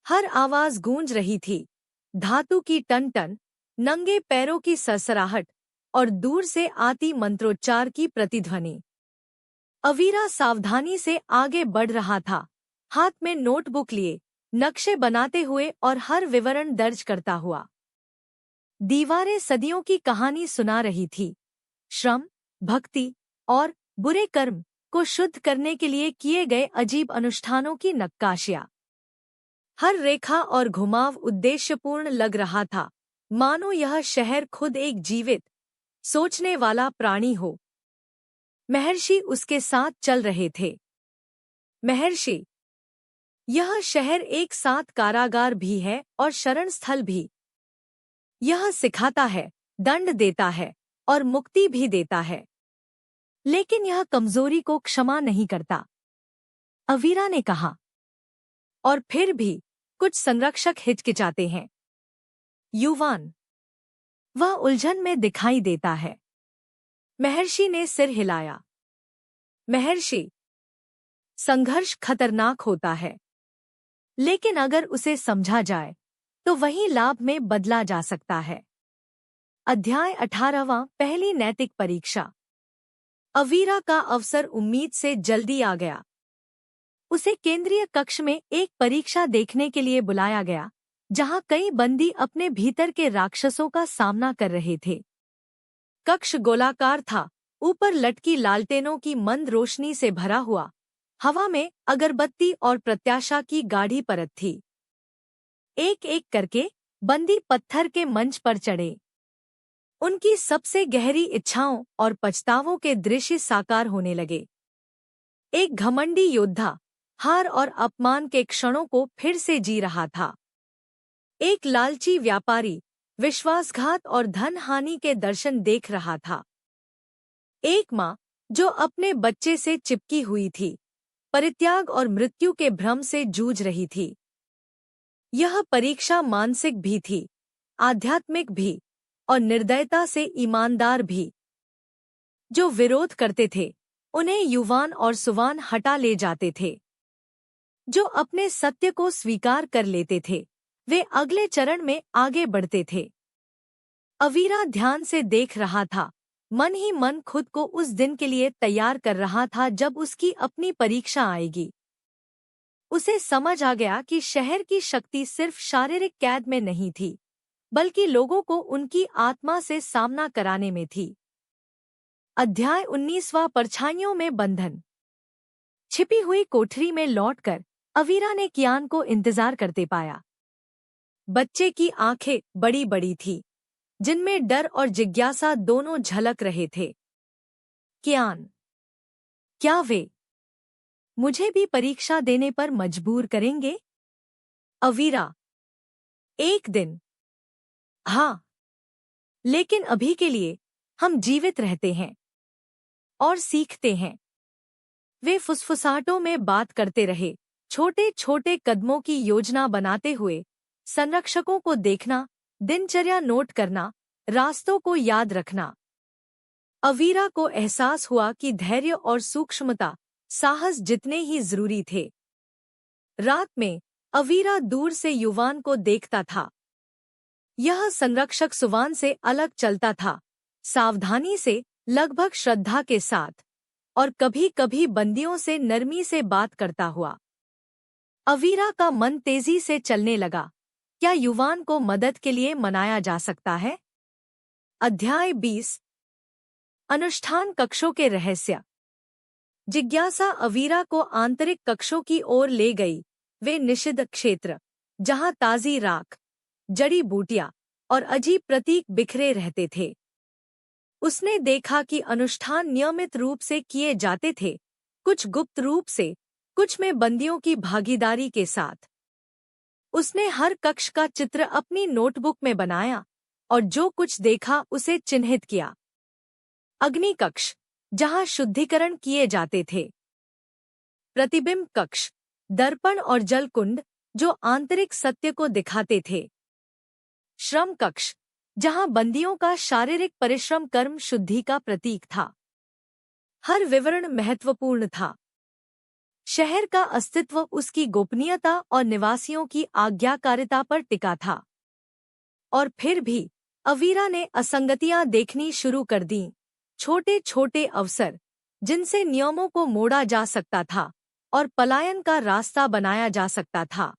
हर आवाज गूंज रही थी, धातु की टन टन, नंगे पैरों की सरसराहट और दूर से आती मंत्रोच्चार की प्रतिध्वनि। अवीरा सावधानी से आगे बढ़ रहा था, हाथ में नोटबुक लिए, नक्शे बनाते हुए और हर विवरण दर्ज करता हुआ। दीवारें सदियों की कहानी सुना रही थी, श्रम, भक्ति और बुरे कर्म को शुद्ध करने के लिए किए गए अजीब अनुष्ठानों की नक्काशियां। हर रेखा और घुमाव उद्देश्यपूर्ण लग रहा था, मानो यह शहर खुद एक जीवित, सोचने वाला प्राणी हो। महर्षि उसके साथ चल रहे थे। महर्षि, यह शहर एक साथ कारागार भी है और शरण स्थल भी। यह सिखाता है, दंड देता है और मुक्ति भी देता है, लेकिन यह कमजोरी को क्षमा नहीं करता, अवीरा ने कहा। और फिर भी कुछ संरक्षक हिचकिचाते हैं। युवान, वह उलझन में दिखाई देता है। महर्षि ने सिर हिलाया। महर्षि, संघर्ष खतरनाक होता है, लेकिन अगर उसे समझा जाए तो वही लाभ में बदला जा सकता है। अध्याय 18वां, पहली नैतिक परीक्षा। अवीरा का अवसर उम्मीद से जल्दी आ गया। उसे केंद्रीय कक्ष में एक परीक्षा देखने के लिए बुलाया गया, जहां कई बंदी अपने भीतर के राक्षसों का सामना कर रहे थे। कक्ष गोलाकार था, ऊपर लटकी लालटेनों की मंद रोशनी से भरा हुआ। हवा में अगरबत्ती और प्रत्याशा की गाढ़ी परत थी। एक एक करके बंदी पत्थर के मंच पर चढ़े। उनकी सबसे गहरी इच्छाओं और पछतावों के दृश्य साकार होने लगे। एक घमंडी योद्धा हार और अपमान के क्षणों को फिर से जी रहा था। एक लालची व्यापारी विश्वासघात और धन हानि के दर्शन देख रहा था। एक माँ जो अपने बच्चे से चिपकी हुई थी, परित्याग और मृत्यु के भ्रम से जूझ रही थी। यह परीक्षा मानसिक भी थी, आध्यात्मिक भी और निर्दयता से ईमानदार भी। जो विरोध करते थे, उन्हें युवान और सुवान हटा ले जाते थे। जो अपने सत्य को स्वीकार कर लेते थे, वे अगले चरण में आगे बढ़ते थे। अवीरा ध्यान से देख रहा था, मन ही मन खुद को उस दिन के लिए तैयार कर रहा था जब उसकी अपनी परीक्षा आएगी। उसे समझ आ गया कि शहर की शक्ति सिर्फ शारीरिक कैद में नहीं थी, बल्कि लोगों को उनकी आत्मा से सामना कराने में थी। अध्याय 19वां, परछाइयों में बंधन। छिपी हुई कोठरी में लौटकर अवीरा ने कियान को इंतजार करते पाया। बच्चे की आंखें बड़ी बड़ी थी, जिनमें डर और जिज्ञासा दोनों झलक रहे थे। कियान, क्या वे मुझे भी परीक्षा देने पर मजबूर करेंगे? अवीरा, एक दिन। हाँ, लेकिन अभी के लिए हम जीवित रहते हैं और सीखते हैं। वे फुसफुसाहटों में बात करते रहे, छोटे छोटे कदमों की योजना बनाते हुए, संरक्षकों को देखना, दिनचर्या नोट करना, रास्तों को याद रखना। अवीरा को एहसास हुआ कि धैर्य और सूक्ष्मता, साहस जितने ही जरूरी थे। रात में अवीरा दूर से युवान को देखता था। यह संरक्षक सुवान से अलग चलता था, सावधानी से, लगभग श्रद्धा के साथ, और कभी-कभी बंदियों से नरमी से बात करता हुआ। अवीरा का मन तेजी से चलने लगा। क्या युवान को मदद के लिए मनाया जा सकता है? अध्याय 20, अनुष्ठान कक्षों के रहस्य। जिज्ञासा अवीरा को आंतरिक कक्षों की ओर ले गई, वे निषिद्ध क्षेत्र, जहां ताजी राख, जड़ी बूटियां और अजीब प्रतीक बिखरे रहते थे। उसने देखा कि अनुष्ठान नियमित रूप से किए जाते थे, कुछ गुप्त रूप से, कुछ में बंदियों की भागीदारी के साथ। उसने हर कक्ष का चित्र अपनी नोटबुक में बनाया और जो कुछ देखा उसे चिन्हित किया। अग्नि कक्ष, जहां शुद्धिकरण किए जाते थे। प्रतिबिंब कक्ष, दर्पण और जल कुंड, जो आंतरिक सत्य को दिखाते थे। श्रम कक्ष, जहां बंदियों का शारीरिक परिश्रम कर्म शुद्धि का प्रतीक था। हर विवरण महत्वपूर्ण था। शहर का अस्तित्व उसकी गोपनीयता और निवासियों की आज्ञाकारिता पर टिका था। और फिर भी अवीरा ने असंगतियां देखनी शुरू कर दीं, छोटे छोटे अवसर जिनसे नियमों को मोड़ा जा सकता था और पलायन का रास्ता बनाया जा सकता था।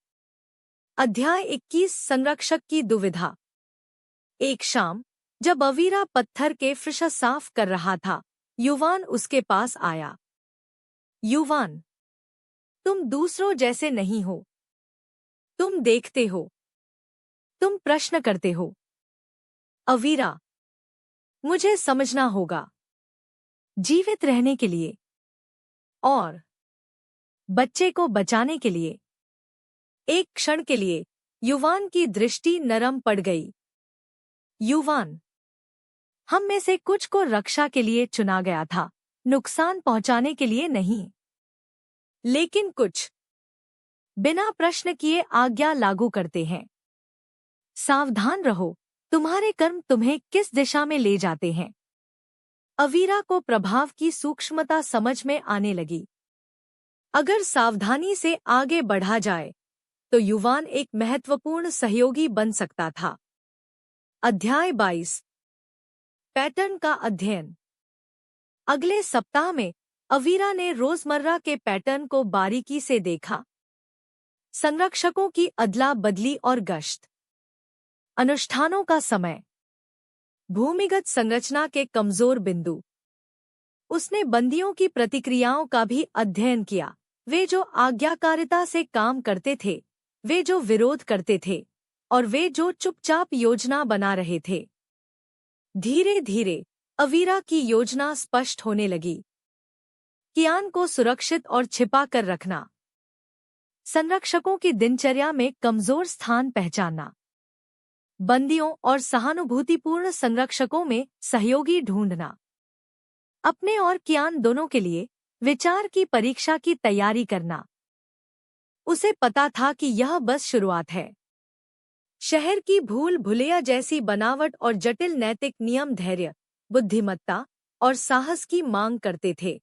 अध्याय 21 संरक्षक की दुविधा। एक शाम जब अवीरा पत्थर के फर्श साफ कर रहा था, युवान उसके पास आया। युवान, तुम दूसरों जैसे नहीं हो। तुम देखते हो, तुम प्रश्न करते हो। अवीरा, मुझे समझना होगा। जीवित रहने के लिए और बच्चे को बचाने के लिए। एक क्षण के लिए युवान की दृष्टि नरम पड़ गई। युवान, हम में से कुछ को रक्षा के लिए चुना गया था, नुकसान पहुंचाने के लिए नहीं। लेकिन कुछ बिना प्रश्न किए आज्ञा लागू करते हैं। सावधान रहो, तुम्हारे कर्म तुम्हें किस दिशा में ले जाते हैं। अवीरा को प्रभाव की सूक्ष्मता समझ में आने लगी। अगर सावधानी से आगे बढ़ा जाए तो युवान एक महत्वपूर्ण सहयोगी बन सकता था। अध्याय 22 पैटर्न का अध्ययन। अगले सप्ताह में अवीरा ने रोजमर्रा के पैटर्न को बारीकी से देखा। संरक्षकों की अदला बदली और गश्त, अनुष्ठानों का समय, भूमिगत संरचना के कमजोर बिंदु। उसने बंदियों की प्रतिक्रियाओं का भी अध्ययन किया, वे जो आज्ञाकारिता से काम करते थे, वे जो विरोध करते थे और वे जो चुपचाप योजना बना रहे थे। धीरे धीरे अवीरा की योजना स्पष्ट होने लगी। कियान को सुरक्षित और छिपा कर रखना, संरक्षकों की दिनचर्या में कमजोर स्थान पहचानना, बंदियों और सहानुभूतिपूर्ण संरक्षकों में सहयोगी ढूंढना, अपने और कियान दोनों के लिए विचार की परीक्षा की तैयारी करना। उसे पता था कि यह बस शुरुआत है। शहर की भूल भुलैया जैसी बनावट और जटिल नैतिक नियम धैर्य, बुद्धिमत्ता और साहस की मांग करते थे।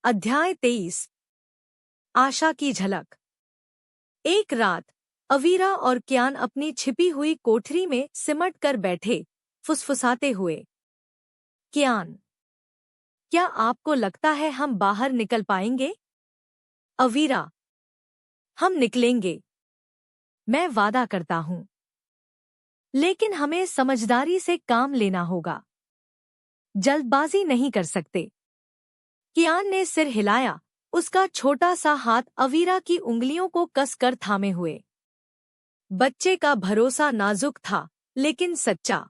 अध्याय 23 आशा की झलक। एक रात अवीरा और कियान अपनी छिपी हुई कोठरी में सिमट कर बैठे, फुसफुसाते हुए। कियान, क्या आपको लगता है हम बाहर निकल पाएंगे? अवीरा, हम निकलेंगे, मैं वादा करता हूं। लेकिन हमें समझदारी से काम लेना होगा, जल्दबाजी नहीं कर सकते। कियान ने सिर हिलाया, उसका छोटा सा हाथ अवीरा की उंगलियों को कसकर थामे हुए। बच्चे का भरोसा नाजुक था लेकिन सच्चा।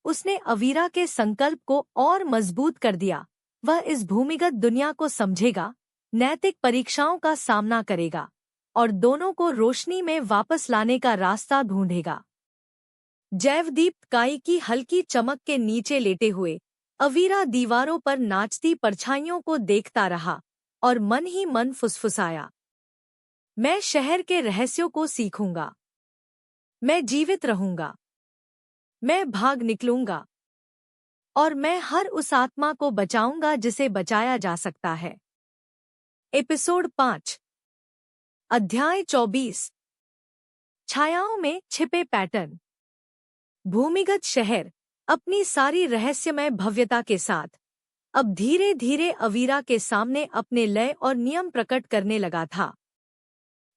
उसने अवीरा के संकल्प को और मजबूत कर दिया। वह इस भूमिगत दुनिया को समझेगा, नैतिक परीक्षाओं का सामना करेगा और दोनों को रोशनी में वापस लाने का रास्ता ढूंढेगा। जैवदीप्त काई की हल्की चमक के नीचे लेटे हुए अवीरा दीवारों पर नाचती परछाइयों को देखता रहा और मन ही मन फुसफुसाया, मैं शहर के रहस्यों को सीखूंगा, मैं जीवित रहूंगा, मैं भाग निकलूंगा और मैं हर उस आत्मा को बचाऊंगा जिसे बचाया जा सकता है। एपिसोड 5 अध्याय 24 छायाओं में छिपे पैटर्न। भूमिगत शहर अपनी सारी रहस्यमय भव्यता के साथ अब धीरे धीरे अवीरा के सामने अपने लय और नियम प्रकट करने लगा था।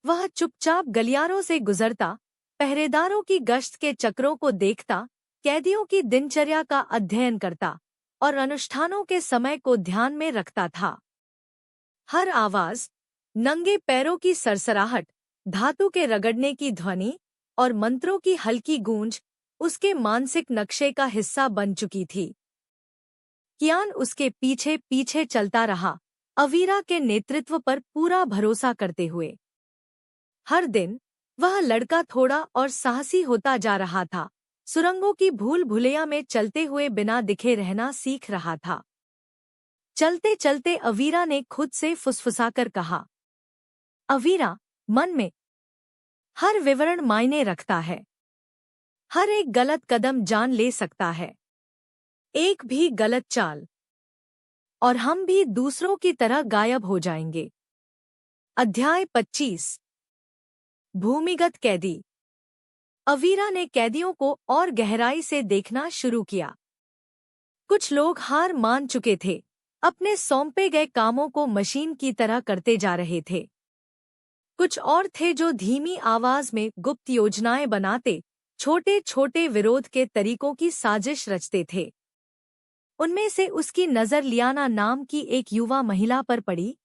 वह चुपचाप गलियारों से गुजरता, पहरेदारों की गश्त के चक्रों को देखता, कैदियों की दिनचर्या का अध्ययन करता और अनुष्ठानों के समय को ध्यान में रखता था। हर आवाज, नंगे पैरों की सरसराहट, धातु के रगड़ने की ध्वनि और मंत्रों की हल्की गूंज उसके मानसिक नक्शे का हिस्सा बन चुकी थी। कियान उसके पीछे पीछे चलता रहा, अवीरा के नेतृत्व पर पूरा भरोसा करते हुए। हर दिन वह लड़का थोड़ा और साहसी होता जा रहा था, सुरंगों की भूल भुलैया में चलते हुए बिना दिखे रहना सीख रहा था। चलते चलते अवीरा ने खुद से फुसफुसाकर कहा, अवीरा, मन में हर विवरण मायने रखता है, हर एक गलत कदम जान ले सकता है। एक भी गलत चाल और हम भी दूसरों की तरह गायब हो जाएंगे। अध्याय 25 भूमिगत कैदी। अवीरा ने कैदियों को और गहराई से देखना शुरू किया। कुछ लोग हार मान चुके थे, अपने सौंपे गए कामों को मशीन की तरह करते जा रहे थे। कुछ और थे जो धीमी आवाज में गुप्त योजनाएं बनाते, छोटे छोटे विरोध के तरीकों की साजिश रचते थे। उनमें से उसकी नजर लियाना नाम की एक युवा महिला पर पड़ी,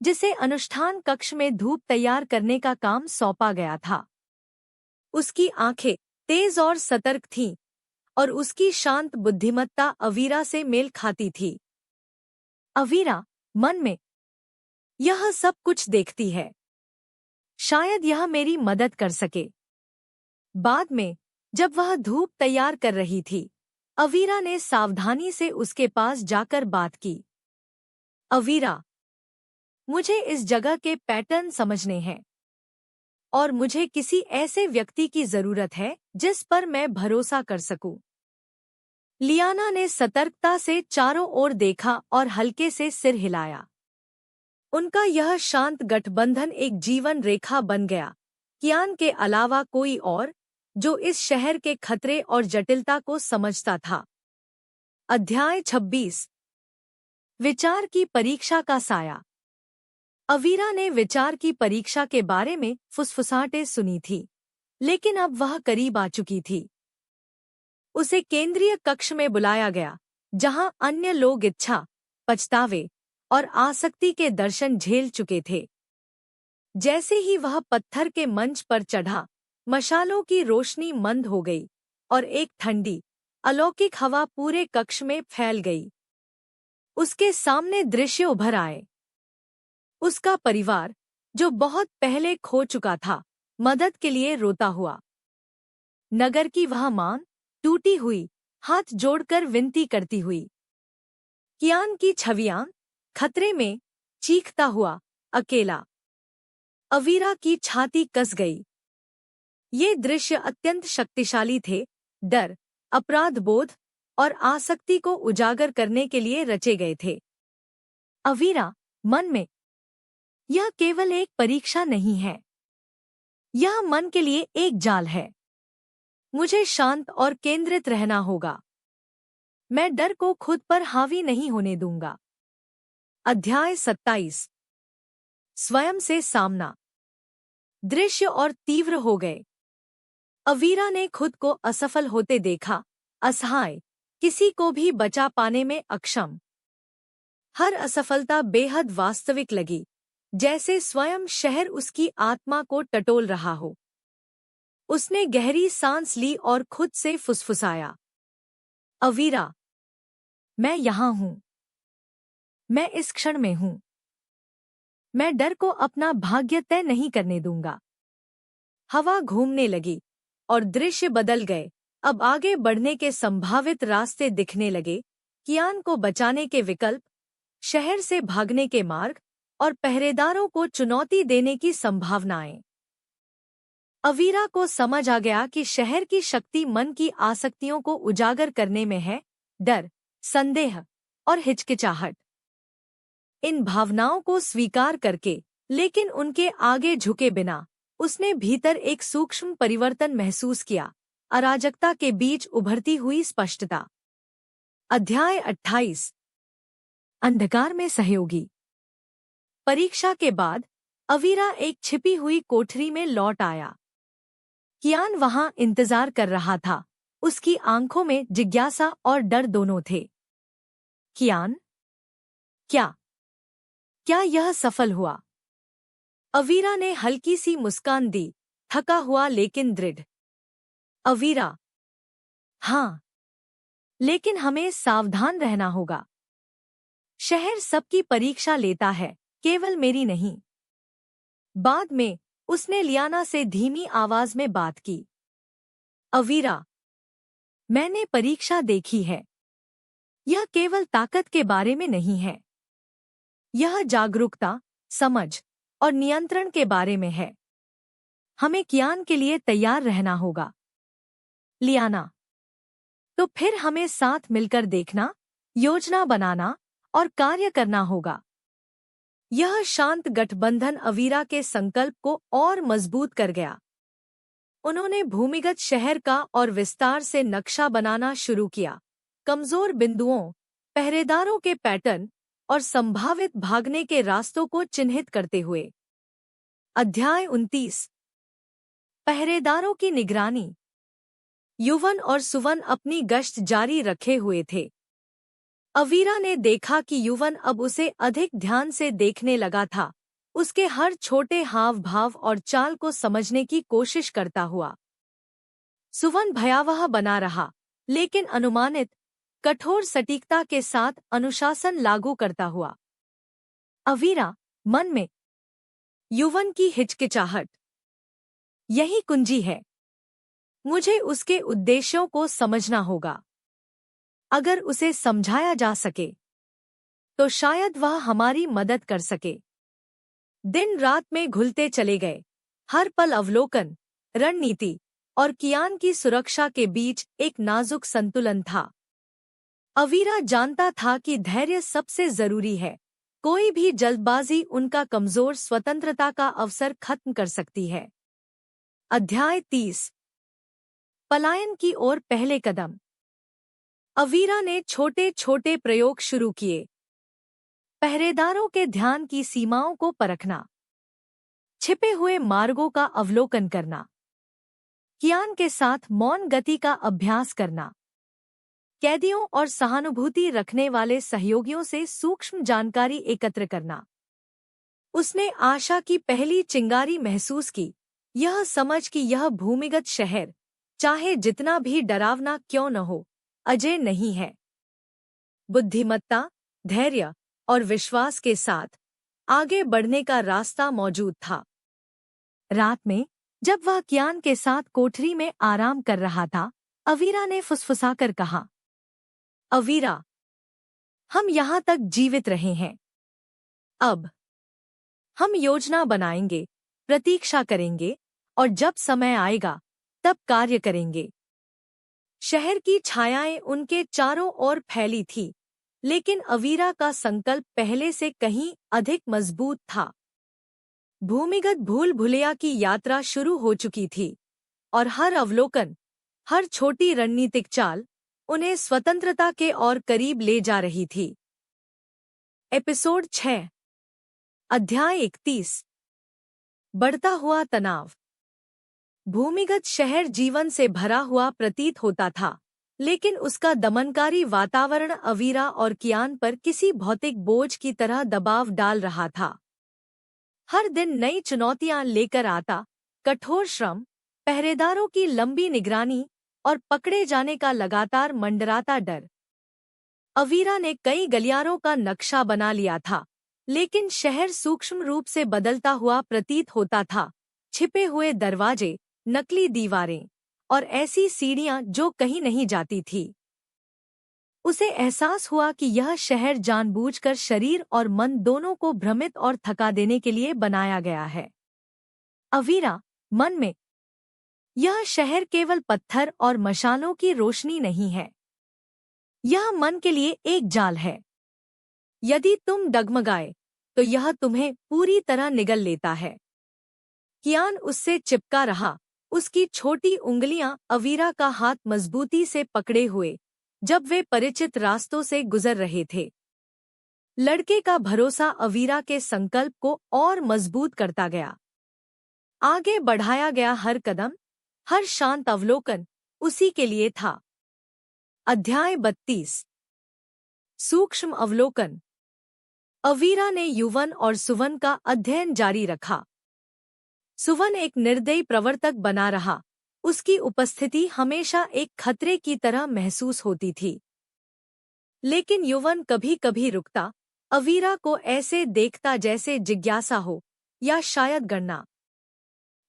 जिसे अनुष्ठान कक्ष में धूप तैयार करने का काम सौंपा गया था। उसकी आंखें तेज और सतर्क थीं, और उसकी शांत बुद्धिमत्ता अवीरा से मेल खाती थी। अवीरा मन में, यह सब कुछ देखती है, शायद यह मेरी मदद कर सके। बाद में जब वह धूप तैयार कर रही थी, अवीरा ने सावधानी से उसके पास जाकर बात की। अवीरा, मुझे इस जगह के पैटर्न समझने हैं, और मुझे किसी ऐसे व्यक्ति की जरूरत है जिस पर मैं भरोसा कर सकूं। लियाना ने सतर्कता से चारों ओर देखा और हल्के से सिर हिलाया। उनका यह शांत गठबंधन एक जीवन रेखा बन गया, कियान के अलावा कोई और जो इस शहर के खतरे और जटिलता को समझता था। अध्याय 26। विचार की परीक्षा का साया। अवीरा ने विचार की परीक्षा के बारे में फुसफुसाहटें सुनी थी, लेकिन अब वह करीब आ चुकी थी। उसे केंद्रीय कक्ष में बुलाया गया, जहां अन्य लोग इच्छा, पछतावे और आसक्ति के दर्शन झेल चुके थे। जैसे ही वह पत्थर के मंच पर चढ़ा, मशालों की रोशनी मंद हो गई और एक ठंडी, अलौकिक हवा पूरे कक्ष में फैल गई। उसके सामने दृश्य उभर आए। उसका परिवार, जो बहुत पहले खो चुका था, मदद के लिए रोता हुआ। नगर की वह मां, टूटी हुई, हाथ जोड़कर विनती करती हुई। कियान की छवियां, खतरे में, चीखता हुआ, अकेला। अवीरा की छाती कस गई। ये दृश्य अत्यंत शक्तिशाली थे, डर, अपराध बोध और आसक्ति को उजागर करने के लिए रचे गए थे। अवीरा मन में, यह केवल एक परीक्षा नहीं है, यह मन के लिए एक जाल है। मुझे शांत और केंद्रित रहना होगा। मैं डर को खुद पर हावी नहीं होने दूंगा। अध्याय 27। स्वयं से सामना। दृश्य और तीव्र हो गए। अवीरा ने खुद को असफल होते देखा, असहाय, किसी को भी बचा पाने में अक्षम। हर असफलता बेहद वास्तविक लगी, जैसे स्वयं शहर उसकी आत्मा को टटोल रहा हो। उसने गहरी सांस ली और खुद से फुसफुसाया, अवीरा, मैं यहाँ हूँ। मैं इस क्षण में हूँ। मैं डर को अपना भाग्य तय नहीं करने दूंगा। हवा घूमने लगी और दृश्य बदल गए। अब आगे बढ़ने के संभावित रास्ते दिखने लगे, कियान को बचाने के विकल्प, शहर से भागने के मार्ग और पहरेदारों को चुनौती देने की संभावनाएं। अवीरा को समझ आ गया कि शहर की शक्ति मन की आसक्तियों को उजागर करने में है, डर, संदेह और हिचकिचाहट। इन भावनाओं को स्वीकार करके, लेकिन उनके आगे झुके बिना, उसने भीतर एक सूक्ष्म परिवर्तन महसूस किया, अराजकता के बीच उभरती हुई स्पष्टता। अध्याय 28। अंधकार में सहयोगी। परीक्षा के बाद अवीरा एक छिपी हुई कोठरी में लौट आया। कियान वहां इंतजार कर रहा था। उसकी आंखों में जिज्ञासा और डर दोनों थे। कियान, क्या यह सफल हुआ? अवीरा ने हल्की सी मुस्कान दी, थका हुआ लेकिन दृढ़। अवीरा, हाँ, लेकिन हमें सावधान रहना होगा। शहर सबकी परीक्षा लेता है, केवल मेरी नहीं। बाद में उसने लियाना से धीमी आवाज में बात की। अवीरा, मैंने परीक्षा देखी है। यह केवल ताकत के बारे में नहीं है। यह जागरूकता, समझ और नियंत्रण के बारे में है। हमें कियान के लिए तैयार रहना होगा। लियाना, तो फिर हमें साथ मिलकर देखना, योजना बनाना और कार्य करना होगा। यह शांत गठबंधन अवीरा के संकल्प को और मजबूत कर गया। उन्होंने भूमिगत शहर का और विस्तार से नक्शा बनाना शुरू किया। कमजोर बिंदुओं, पहरेदारों के पैटर्न, और संभावित भागने के रास्तों को चिन्हित करते हुए। अध्याय 29। पहरेदारों की निगरानी। युवन और सुवन अपनी गश्त जारी रखे हुए थे। अवीरा ने देखा कि युवन अब उसे अधिक ध्यान से देखने लगा था, उसके हर छोटे हाव भाव और चाल को समझने की कोशिश करता हुआ। सुवन भयावह बना रहा, लेकिन अनुमानित कठोर सटीकता के साथ अनुशासन लागू करता हुआ। अवीरा मन में। युवन की हिचकिचाहट। यही कुंजी है। मुझे उसके उद्देश्यों को समझना होगा। अगर उसे समझाया जा सके तो शायद वह हमारी मदद कर सके। दिन रात में घुलते चले गए। हर पल अवलोकन, रणनीति और कियान की सुरक्षा के बीच एक नाजुक संतुलन था। अवीरा जानता था कि धैर्य सबसे जरूरी है। कोई भी जल्दबाजी उनका कमजोर स्वतंत्रता का अवसर खत्म कर सकती है। अध्याय 30। पलायन की ओर पहले कदम। अवीरा ने छोटे छोटे प्रयोग शुरू किए। पहरेदारों के ध्यान की सीमाओं को परखना, छिपे हुए मार्गों का अवलोकन करना, कियान के साथ मौन गति का अभ्यास करना, कैदियों और सहानुभूति रखने वाले सहयोगियों से सूक्ष्म जानकारी एकत्र करना। उसने आशा की पहली चिंगारी महसूस की, यह समझ कि यह भूमिगत शहर, चाहे जितना भी डरावना क्यों न हो, अजय नहीं है। बुद्धिमत्ता, धैर्य और विश्वास के साथ आगे बढ़ने का रास्ता मौजूद था। रात में जब वह कियान के साथ कोठरी में आराम कर रहा था, अवीरा ने फुसफुसाकर कहा, अवीरा, हम यहाँ तक जीवित रहे हैं। अब हम योजना बनाएंगे, प्रतीक्षा करेंगे और जब समय आएगा तब कार्य करेंगे। शहर की छायाएं उनके चारों ओर फैली थी, लेकिन अवीरा का संकल्प पहले से कहीं अधिक मजबूत था। भूमिगत भूल भुलैया की यात्रा शुरू हो चुकी थी और हर अवलोकन, हर छोटी रणनीतिक चाल उन्हें स्वतंत्रता के और करीब ले जा रही थी। एपिसोड 6। अध्याय 31। बढ़ता हुआ तनाव। भूमिगत शहर जीवन से भरा हुआ प्रतीत होता था, लेकिन उसका दमनकारी वातावरण अवीरा और कियान पर किसी भौतिक बोझ की तरह दबाव डाल रहा था। हर दिन नई चुनौतियां लेकर आता, कठोर श्रम, पहरेदारों की लंबी निगरानी और पकड़े जाने का लगातार मंडराता डर। अवीरा ने कई गलियारों का नक्शा बना लिया था, लेकिन शहर सूक्ष्म रूप से बदलता हुआ प्रतीत होता था। छिपे हुए दरवाजे, नकली दीवारें और ऐसी सीढ़ियां जो कहीं नहीं जाती थी। उसे एहसास हुआ कि यह शहर जानबूझकर शरीर और मन दोनों को भ्रमित और थका देने के लिए बनाया गया है। अवीरा मन में। यह शहर केवल पत्थर और मशालों की रोशनी नहीं है। यह मन के लिए एक जाल है। यदि तुम डगमगाए तो यह तुम्हें पूरी तरह निगल लेता है। कियान उससे चिपका रहा, उसकी छोटी उंगलियां अवीरा का हाथ मजबूती से पकड़े हुए, जब वे परिचित रास्तों से गुजर रहे थे। लड़के का भरोसा अवीरा के संकल्प को और मजबूत करता गया। आगे बढ़ाया गया हर कदम, हर शांत अवलोकन उसी के लिए था। अध्याय 32। सूक्ष्म अवलोकन। अवीरा ने युवन और सुवन का अध्ययन जारी रखा। सुवन एक निर्दयी प्रवर्तक बना रहा, उसकी उपस्थिति हमेशा एक खतरे की तरह महसूस होती थी। लेकिन युवन कभी कभी रुकता, अवीरा को ऐसे देखता जैसे जिज्ञासा हो, या शायद गणना।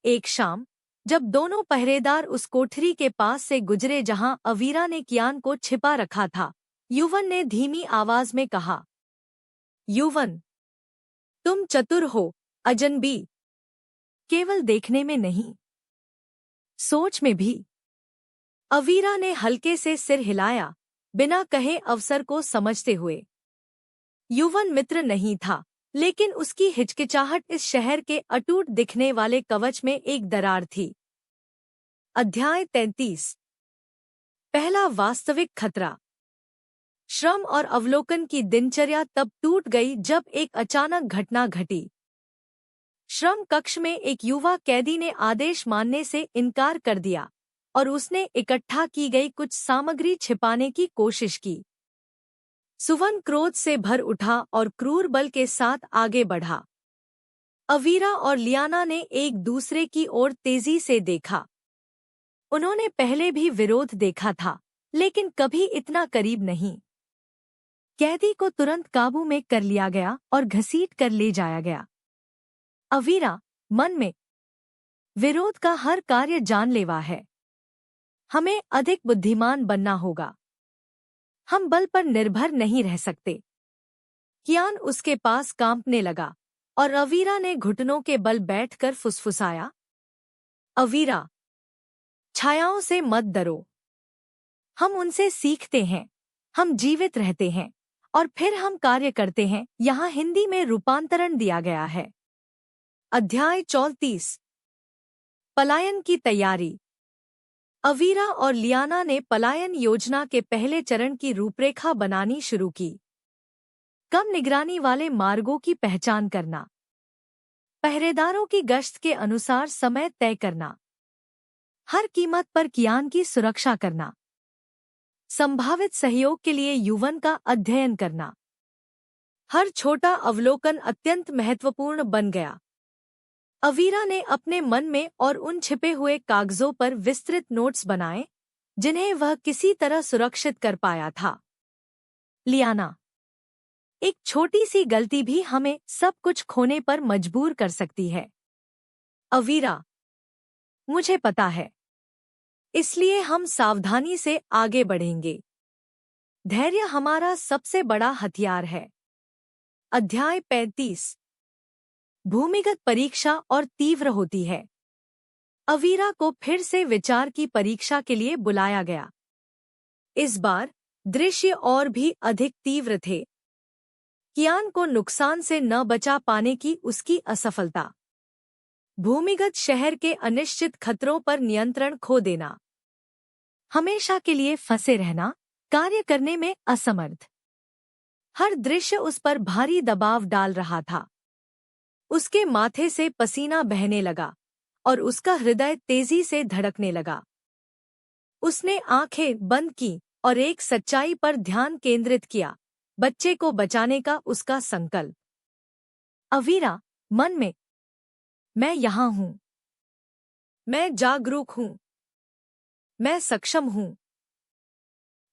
एक शाम जब दोनों पहरेदार उस कोठरी के पास से गुजरे जहां अवीरा ने कियान को छिपा रखा था, युवन ने धीमी आवाज में कहा, युवन, तुम चतुर हो, अजनबी। केवल देखने में नहीं, सोच में भी। अवीरा ने हल्के से सिर हिलाया, बिना कहे अवसर को समझते हुए। युवन मित्र नहीं था, लेकिन उसकी हिचकिचाहट इस शहर के अटूट दिखने वाले कवच में एक दरार थी। अध्याय 33। पहला वास्तविक खतरा। श्रम और अवलोकन की दिनचर्या तब टूट गई जब एक अचानक घटना घटी। श्रम कक्ष में एक युवा कैदी ने आदेश मानने से इनकार कर दिया और उसने इकट्ठा की गई कुछ सामग्री छिपाने की कोशिश की। सुवन क्रोध से भर उठा और क्रूर बल के साथ आगे बढ़ा। अवीरा और लियाना ने एक दूसरे की ओर तेजी से देखा। उन्होंने पहले भी विरोध देखा था, लेकिन कभी इतना करीब नहीं। कैदी को तुरंत काबू में कर लिया गया और घसीट कर ले जाया गया। अवीरा, मन में, विरोध का हर कार्य जानलेवा है। हमें अधिक बुद्धिमान बनना होगा। हम बल पर निर्भर नहीं रह सकते। कियान उसके पास कांपने लगा और अवीरा ने घुटनों के बल बैठकर फुसफुसाया, अवीरा, छायाओं से मत डरो। हम उनसे सीखते हैं, हम जीवित रहते हैं और फिर हम कार्य करते हैं। यहाँ हिंदी में रूपांतरण दिया गया है। अध्याय 34। पलायन की तैयारी। अवीरा और लियाना ने पलायन योजना के पहले चरण की रूपरेखा बनानी शुरू की। कम निगरानी वाले मार्गों की पहचान करना, पहरेदारों की गश्त के अनुसार समय तय करना, हर कीमत पर कियान की सुरक्षा करना, संभावित सहयोग के लिए युवन का अध्ययन करना। हर छोटा अवलोकन अत्यंत महत्वपूर्ण बन गया। अवीरा ने अपने मन में और उन छिपे हुए कागजों पर विस्तृत नोट्स बनाए जिन्हें वह किसी तरह सुरक्षित कर पाया था। लियाना, एक छोटी सी गलती भी हमें सब कुछ खोने पर मजबूर कर सकती है। अवीरा, मुझे पता है, इसलिए हम सावधानी से आगे बढ़ेंगे। धैर्य हमारा सबसे बड़ा हथियार है। अध्याय 35। भूमिगत परीक्षा और तीव्र होती है। अवीरा को फिर से विचार की परीक्षा के लिए बुलाया गया। इस बार दृश्य और भी अधिक तीव्र थे। कियान को नुकसान से न बचा पाने की उसकी असफलता, भूमिगत शहर के अनिश्चित खतरों पर नियंत्रण खो देना, हमेशा के लिए फंसे रहना, कार्य करने में असमर्थ। हर दृश्य उस पर भारी दबाव डाल रहा था। उसके माथे से पसीना बहने लगा और उसका हृदय तेजी से धड़कने लगा। उसने आंखें बंद की और एक सच्चाई पर ध्यान केंद्रित किया, बच्चे को बचाने का उसका संकल्प। अवीरा, मन में, मैं यहाँ हूँ। मैं जागरूक हूँ। मैं सक्षम हूँ।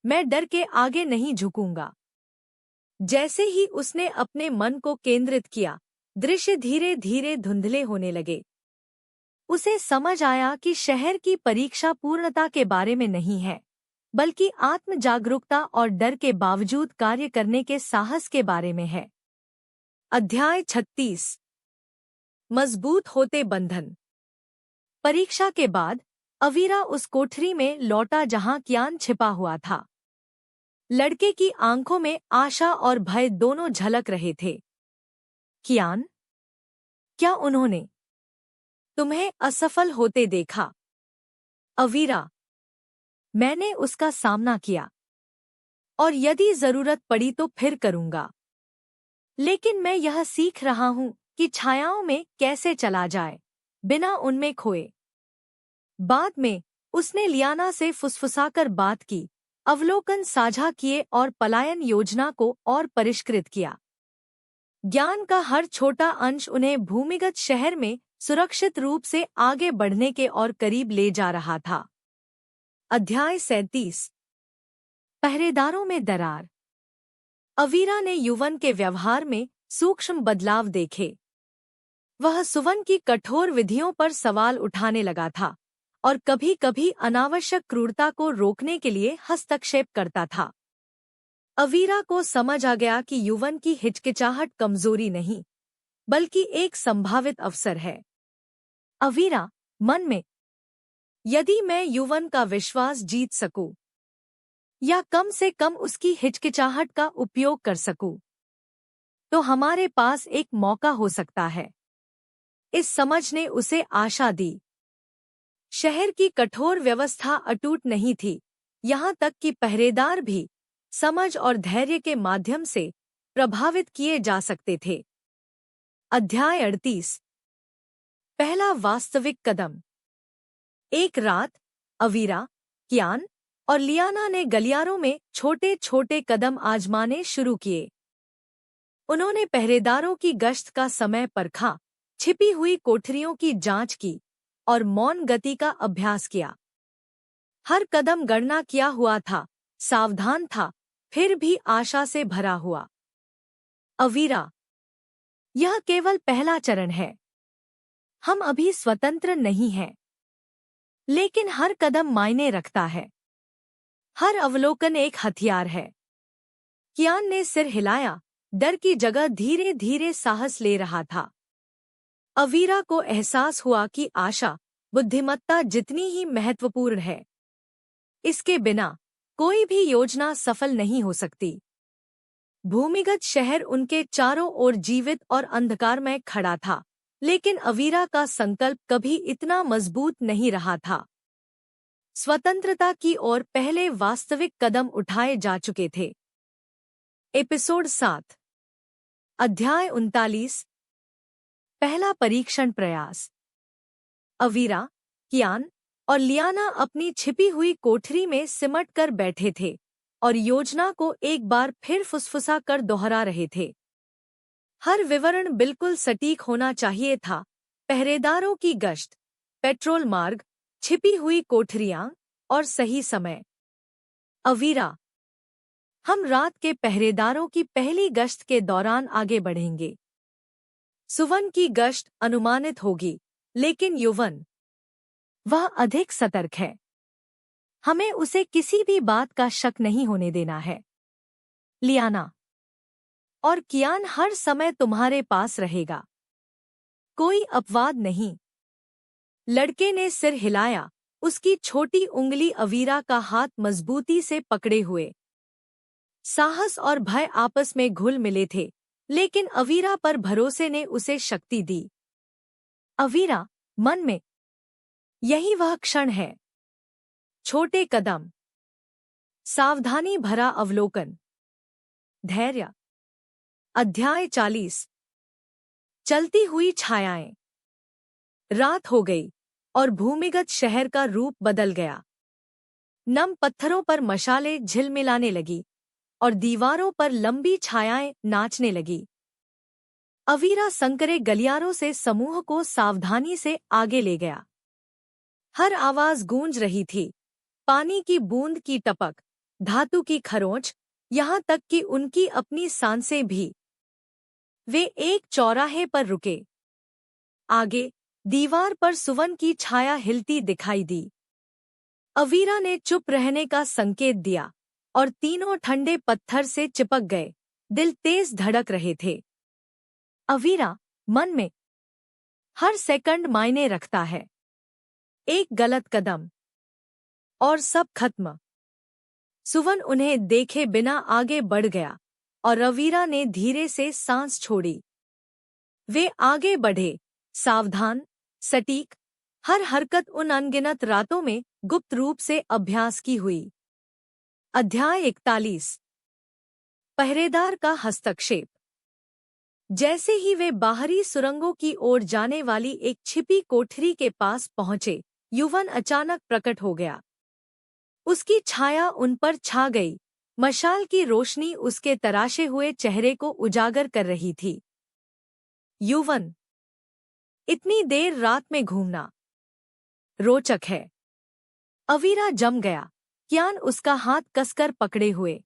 मैं डर के आगे नहीं झुकूंगा। जैसे ही उसने अपने मन को केंद्रित किया, दृश्य धीरे धीरे धुंधले होने लगे। उसे समझ आया कि शहर की परीक्षा पूर्णता के बारे में नहीं है, बल्कि आत्म जागरूकता और डर के बावजूद कार्य करने के साहस के बारे में है। अध्याय 36। मजबूत होते बंधन। परीक्षा के बाद अवीरा उस कोठरी में लौटा जहां कियान छिपा हुआ था। लड़के की आंखों में आशा और भय दोनों झलक रहे थे। कियान, क्या उन्होंने तुम्हें असफल होते देखा? अवीरा, मैंने उसका सामना किया और यदि जरूरत पड़ी तो फिर करूंगा। लेकिन मैं यह सीख रहा हूं कि छायाओं में कैसे चला जाए, बिना उनमें खोए। बाद में उसने लियाना से फुसफुसाकर बात की, अवलोकन साझा किए और पलायन योजना को और परिष्कृत किया। ज्ञान का हर छोटा अंश उन्हें भूमिगत शहर में सुरक्षित रूप से आगे बढ़ने के और करीब ले जा रहा था। अध्याय 37। पहरेदारों में दरार। अवीरा ने युवन के व्यवहार में सूक्ष्म बदलाव देखे। वह सुवन की कठोर विधियों पर सवाल उठाने लगा था और कभी-कभी अनावश्यक क्रूरता को रोकने के लिए हस्तक्षेप करता था। अवीरा को समझ आ गया कि युवन की हिचकिचाहट कमजोरी नहीं, बल्कि एक संभावित अवसर है। अवीरा, मन में, यदि मैं युवन का विश्वास जीत सकूं, या कम से कम उसकी हिचकिचाहट का उपयोग कर सकूं, तो हमारे पास एक मौका हो सकता है। इस समझ ने उसे आशा दी। शहर की कठोर व्यवस्था अटूट नहीं थी, यहाँ तक कि पहरेदार भी समझ और धैर्य के माध्यम से प्रभावित किए जा सकते थे। अध्याय 38। पहला वास्तविक कदम। एक रात अवीरा, कियान और लियाना ने गलियारों में छोटे छोटे कदम आजमाने शुरू किए। उन्होंने पहरेदारों की गश्त का समय परखा, छिपी हुई कोठरियों की जांच की और मौन गति का अभ्यास किया। हर कदम गणना किया हुआ था, सावधान था, फिर भी आशा से भरा हुआ। अवीरा, यह केवल पहला चरण है। हम अभी स्वतंत्र नहीं हैं, लेकिन हर कदम मायने रखता है। हर अवलोकन एक हथियार है। कियान ने सिर हिलाया, डर की जगह धीरे धीरे साहस ले रहा था। अवीरा को एहसास हुआ कि आशा, बुद्धिमत्ता जितनी ही महत्वपूर्ण है। इसके बिना कोई भी योजना सफल नहीं हो सकती। भूमिगत शहर उनके चारों ओर जीवित और अंधकारमय खड़ा था, लेकिन अवीरा का संकल्प कभी इतना मजबूत नहीं रहा था। स्वतंत्रता की ओर पहले वास्तविक कदम उठाए जा चुके थे। एपिसोड 7। अध्याय 39। पहला परीक्षण प्रयास। अवीरा, कियान और लियाना अपनी छिपी हुई कोठरी में सिमट कर बैठे थे और योजना को एक बार फिर फुसफुसा कर दोहरा रहे थे। हर विवरण बिल्कुल सटीक होना चाहिए था। पहरेदारों की गश्त, पेट्रोल मार्ग, छिपी हुई कोठरियां और सही समय। अवीरा, हम रात के पहरेदारों की पहली गश्त के दौरान आगे बढ़ेंगे। सुवन की गश्त अनुमानित होगी, लेकिन युवन, वह अधिक सतर्क है। हमें उसे किसी भी बात का शक नहीं होने देना है। लियाना और कियान हर समय तुम्हारे पास रहेगा। कोई अपवाद नहीं। लड़के ने सिर हिलाया, उसकी छोटी उंगली अवीरा का हाथ मजबूती से पकड़े हुए। साहस और भय आपस में घुल मिले थे, लेकिन अवीरा पर भरोसे ने उसे शक्ति दी। अवीरा, मन में, यही वह क्षण है। छोटे कदम, सावधानी भरा अवलोकन, धैर्य। अध्याय 40। चलती हुई छायाएं। रात हो गई और भूमिगत शहर का रूप बदल गया। नम पत्थरों पर मशालें झिलमिलाने लगी और दीवारों पर लंबी छायाएं नाचने लगी। अवीरा संकरे गलियारों से समूह को सावधानी से आगे ले गया। हर आवाज गूंज रही थी, पानी की बूंद की टपक, धातु की खरोंच, यहाँ तक कि उनकी अपनी सांसें भी। वे एक चौराहे पर रुके। आगे दीवार पर सुवन की छाया हिलती दिखाई दी। अवीरा ने चुप रहने का संकेत दिया और तीनों ठंडे पत्थर से चिपक गए। दिल तेज धड़क रहे थे। अवीरा, मन में, हर सेकंड मायने रखता है। एक गलत कदम और सब खत्म। सुवन उन्हें देखे बिना आगे बढ़ गया और अवीरा ने धीरे से सांस छोड़ी। वे आगे बढ़े, सावधान, सटीक, हर हरकत उन अनगिनत रातों में गुप्त रूप से अभ्यास की हुई। अध्याय 41। पहरेदार का हस्तक्षेप। जैसे ही वे बाहरी सुरंगों की ओर जाने वाली एक छिपी कोठरी के पास पहुंचे, युवन अचानक प्रकट हो गया। उसकी छाया उन पर छा गई। मशाल की रोशनी उसके तराशे हुए चेहरे को उजागर कर रही थी। युवन, इतनी देर रात में घूमना रोचक है। अवीरा जम गया, कियान उसका हाथ कसकर पकड़े हुए।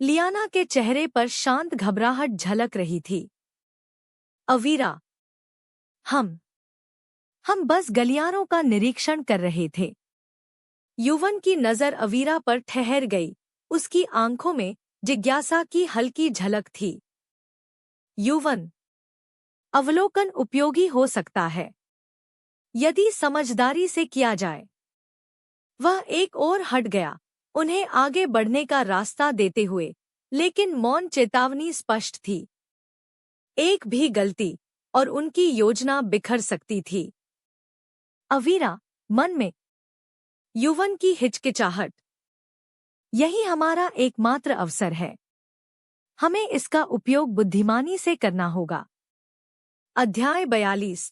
लियाना के चेहरे पर शांत घबराहट झलक रही थी। अवीरा, हम बस गलियारों का निरीक्षण कर रहे थे। युवन की नजर अवीरा पर ठहर गई, उसकी आंखों में जिज्ञासा की हल्की झलक थी। युवन, अवलोकन उपयोगी हो सकता है, यदि समझदारी से किया जाए। वह एक ओर हट गया, उन्हें आगे बढ़ने का रास्ता देते हुए, लेकिन मौन चेतावनी स्पष्ट थी। एक भी गलती और उनकी योजना बिखर सकती थी। अवीरा, मन में, युवन की हिचकिचाहट। यही हमारा एकमात्र अवसर है। हमें इसका उपयोग बुद्धिमानी से करना होगा। अध्याय 42।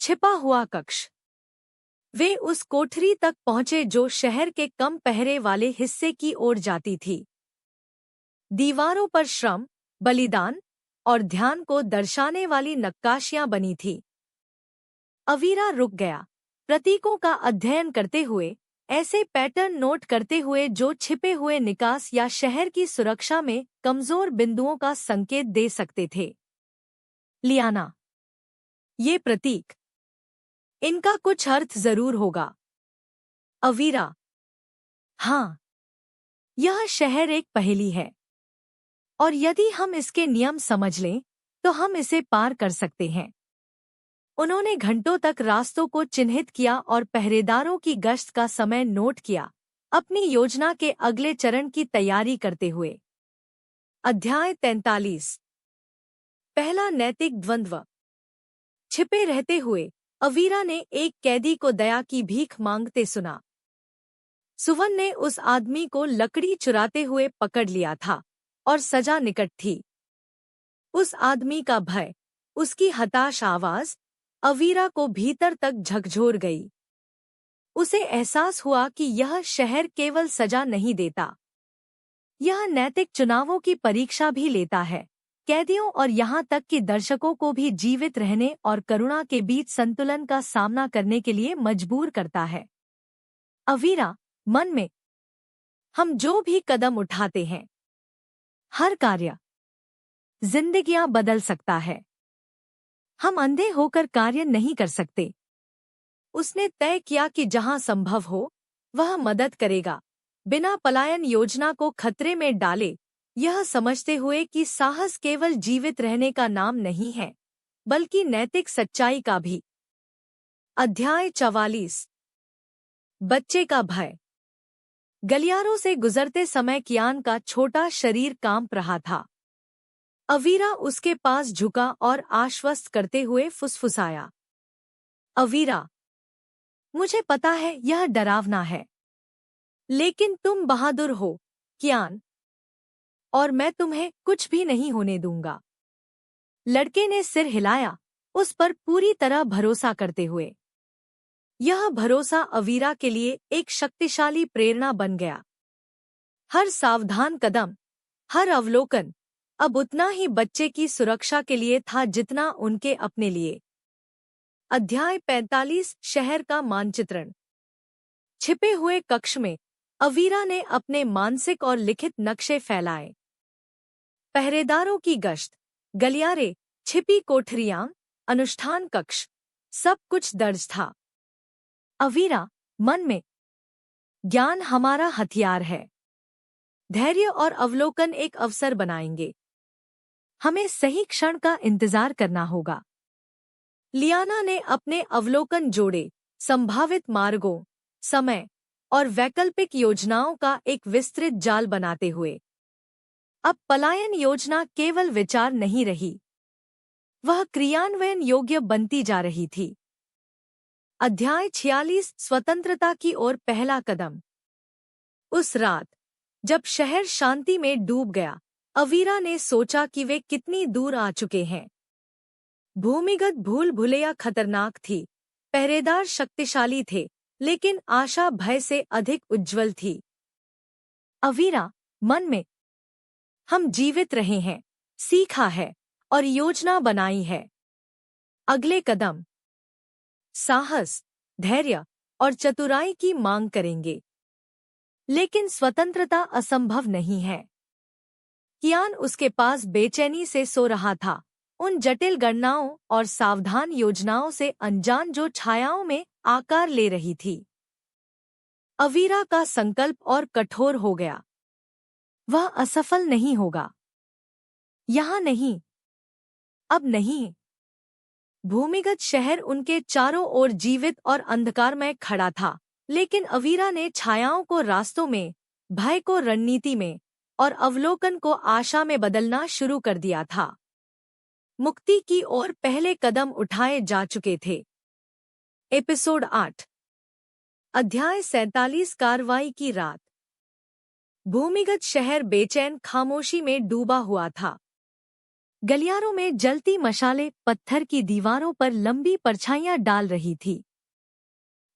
छिपा हुआ कक्ष। वे उस कोठरी तक पहुंचे जो शहर के कम पहरे वाले हिस्से की ओर जाती थी। दीवारों पर श्रम, बलिदान और ध्यान को दर्शाने वाली नक्काशियां बनी थी। अवीरा रुक गया, प्रतीकों का अध्ययन करते हुए, ऐसे पैटर्न नोट करते हुए जो छिपे हुए निकास या शहर की सुरक्षा में कमजोर बिंदुओं का संकेत दे सकते थे। लियाना, ये प्रतीक, इनका कुछ अर्थ जरूर होगा। अवीरा, हाँ, यह शहर एक पहेली है, और यदि हम इसके नियम समझ लें तो हम इसे पार कर सकते हैं। उन्होंने घंटों तक रास्तों को चिन्हित किया और पहरेदारों की गश्त का समय नोट किया, अपनी योजना के अगले चरण की तैयारी करते हुए। अध्याय 43। पहला नैतिक द्वंद्व। छिपे रहते हुए अवीरा ने एक कैदी को दया की भीख मांगते सुना। सुवन ने उस आदमी को लकड़ी चुराते हुए पकड़ लिया था और सजा निकट थी। उस आदमी का भय, उसकी हताश आवाज अवीरा को भीतर तक झकझोर गई। उसे एहसास हुआ कि यह शहर केवल सजा नहीं देता, यह नैतिक चुनावों की परीक्षा भी लेता है, कैदियों और यहाँ तक कि दर्शकों को भी जीवित रहने और करुणा के बीच संतुलन का सामना करने के लिए मजबूर करता है। अवीरा, मन में, हम जो भी कदम उठाते हैं, हर कार्य जिंदगियां बदल सकता है। हम अंधे होकर कार्य नहीं कर सकते। उसने तय किया कि जहां संभव हो वह मदद करेगा, बिना पलायन योजना को खतरे में डाले, यह समझते हुए कि साहस केवल जीवित रहने का नाम नहीं है, बल्कि नैतिक सच्चाई का भी। अध्याय 44। बच्चे का भय। गलियारों से गुजरते समय कियान का छोटा शरीर कांप रहा था। अवीरा उसके पास झुका और आश्वस्त करते हुए फुसफुसाया, अवीरा, मुझे पता है यह डरावना है, लेकिन तुम बहादुर हो, कियान, और मैं तुम्हें कुछ भी नहीं होने दूंगा। लड़के ने सिर हिलाया, उस पर पूरी तरह भरोसा करते हुए। यह भरोसा अवीरा के लिए एक शक्तिशाली प्रेरणा बन गया। हर सावधान कदम, हर अवलोकन अब उतना ही बच्चे की सुरक्षा के लिए था जितना उनके अपने लिए। अध्याय 45। शहर का मानचित्रण। छिपे हुए कक्ष में अवीरा ने अपने मानसिक और लिखित नक्शे फैलाए। पहरेदारों की गश्त, गलियारे, छिपी कोठरियां, अनुष्ठान कक्ष, सब कुछ दर्ज था। अवीरा, मन में, ज्ञान हमारा हथियार है, धैर्य और अवलोकन एक अवसर बनाएंगे। हमें सही क्षण का इंतजार करना होगा। लियाना ने अपने अवलोकन जोड़े, संभावित मार्गों, समय और वैकल्पिक योजनाओं का एक विस्तृत जाल बनाते हुए। अब पलायन योजना केवल विचार नहीं रही, वह क्रियान्वयन योग्य बनती जा रही थी। अध्याय 46। स्वतंत्रता की ओर पहला कदम। उस रात, जब शहर शांति में डूब गया, अवीरा ने सोचा कि वे कितनी दूर आ चुके हैं। भूमिगत भूल भुलैया खतरनाक थी, पहरेदार शक्तिशाली थे, लेकिन आशा भय से अधिक उज्जवल थी। अवीरा, मन में, हम जीवित रहे हैं, सीखा है और योजना बनाई है। अगले कदम साहस, धैर्य और चतुराई की मांग करेंगे। लेकिन स्वतंत्रता असंभव नहीं है। कियान उसके पास बेचैनी से सो रहा था, उन जटिल गणनाओं और सावधान योजनाओं से अनजान जो छायाओं में आकार ले रही थी। अवीरा का संकल्प और कठोर हो गया। वह असफल नहीं होगा। यहाँ नहीं, अब नहीं। भूमिगत शहर उनके चारों ओर जीवित और अंधकारमय खड़ा था, लेकिन अवीरा ने छायाओं को रास्तों में, भय को रणनीति में और अवलोकन को आशा में बदलना शुरू कर दिया था। मुक्ति की ओर पहले कदम उठाए जा चुके थे। एपिसोड 8। अध्याय 47। कार्रवाई की रात। भूमिगत शहर बेचैन खामोशी में डूबा हुआ था। गलियारों में जलती मशालें पत्थर की दीवारों पर लंबी परछाइयां डाल रही थी।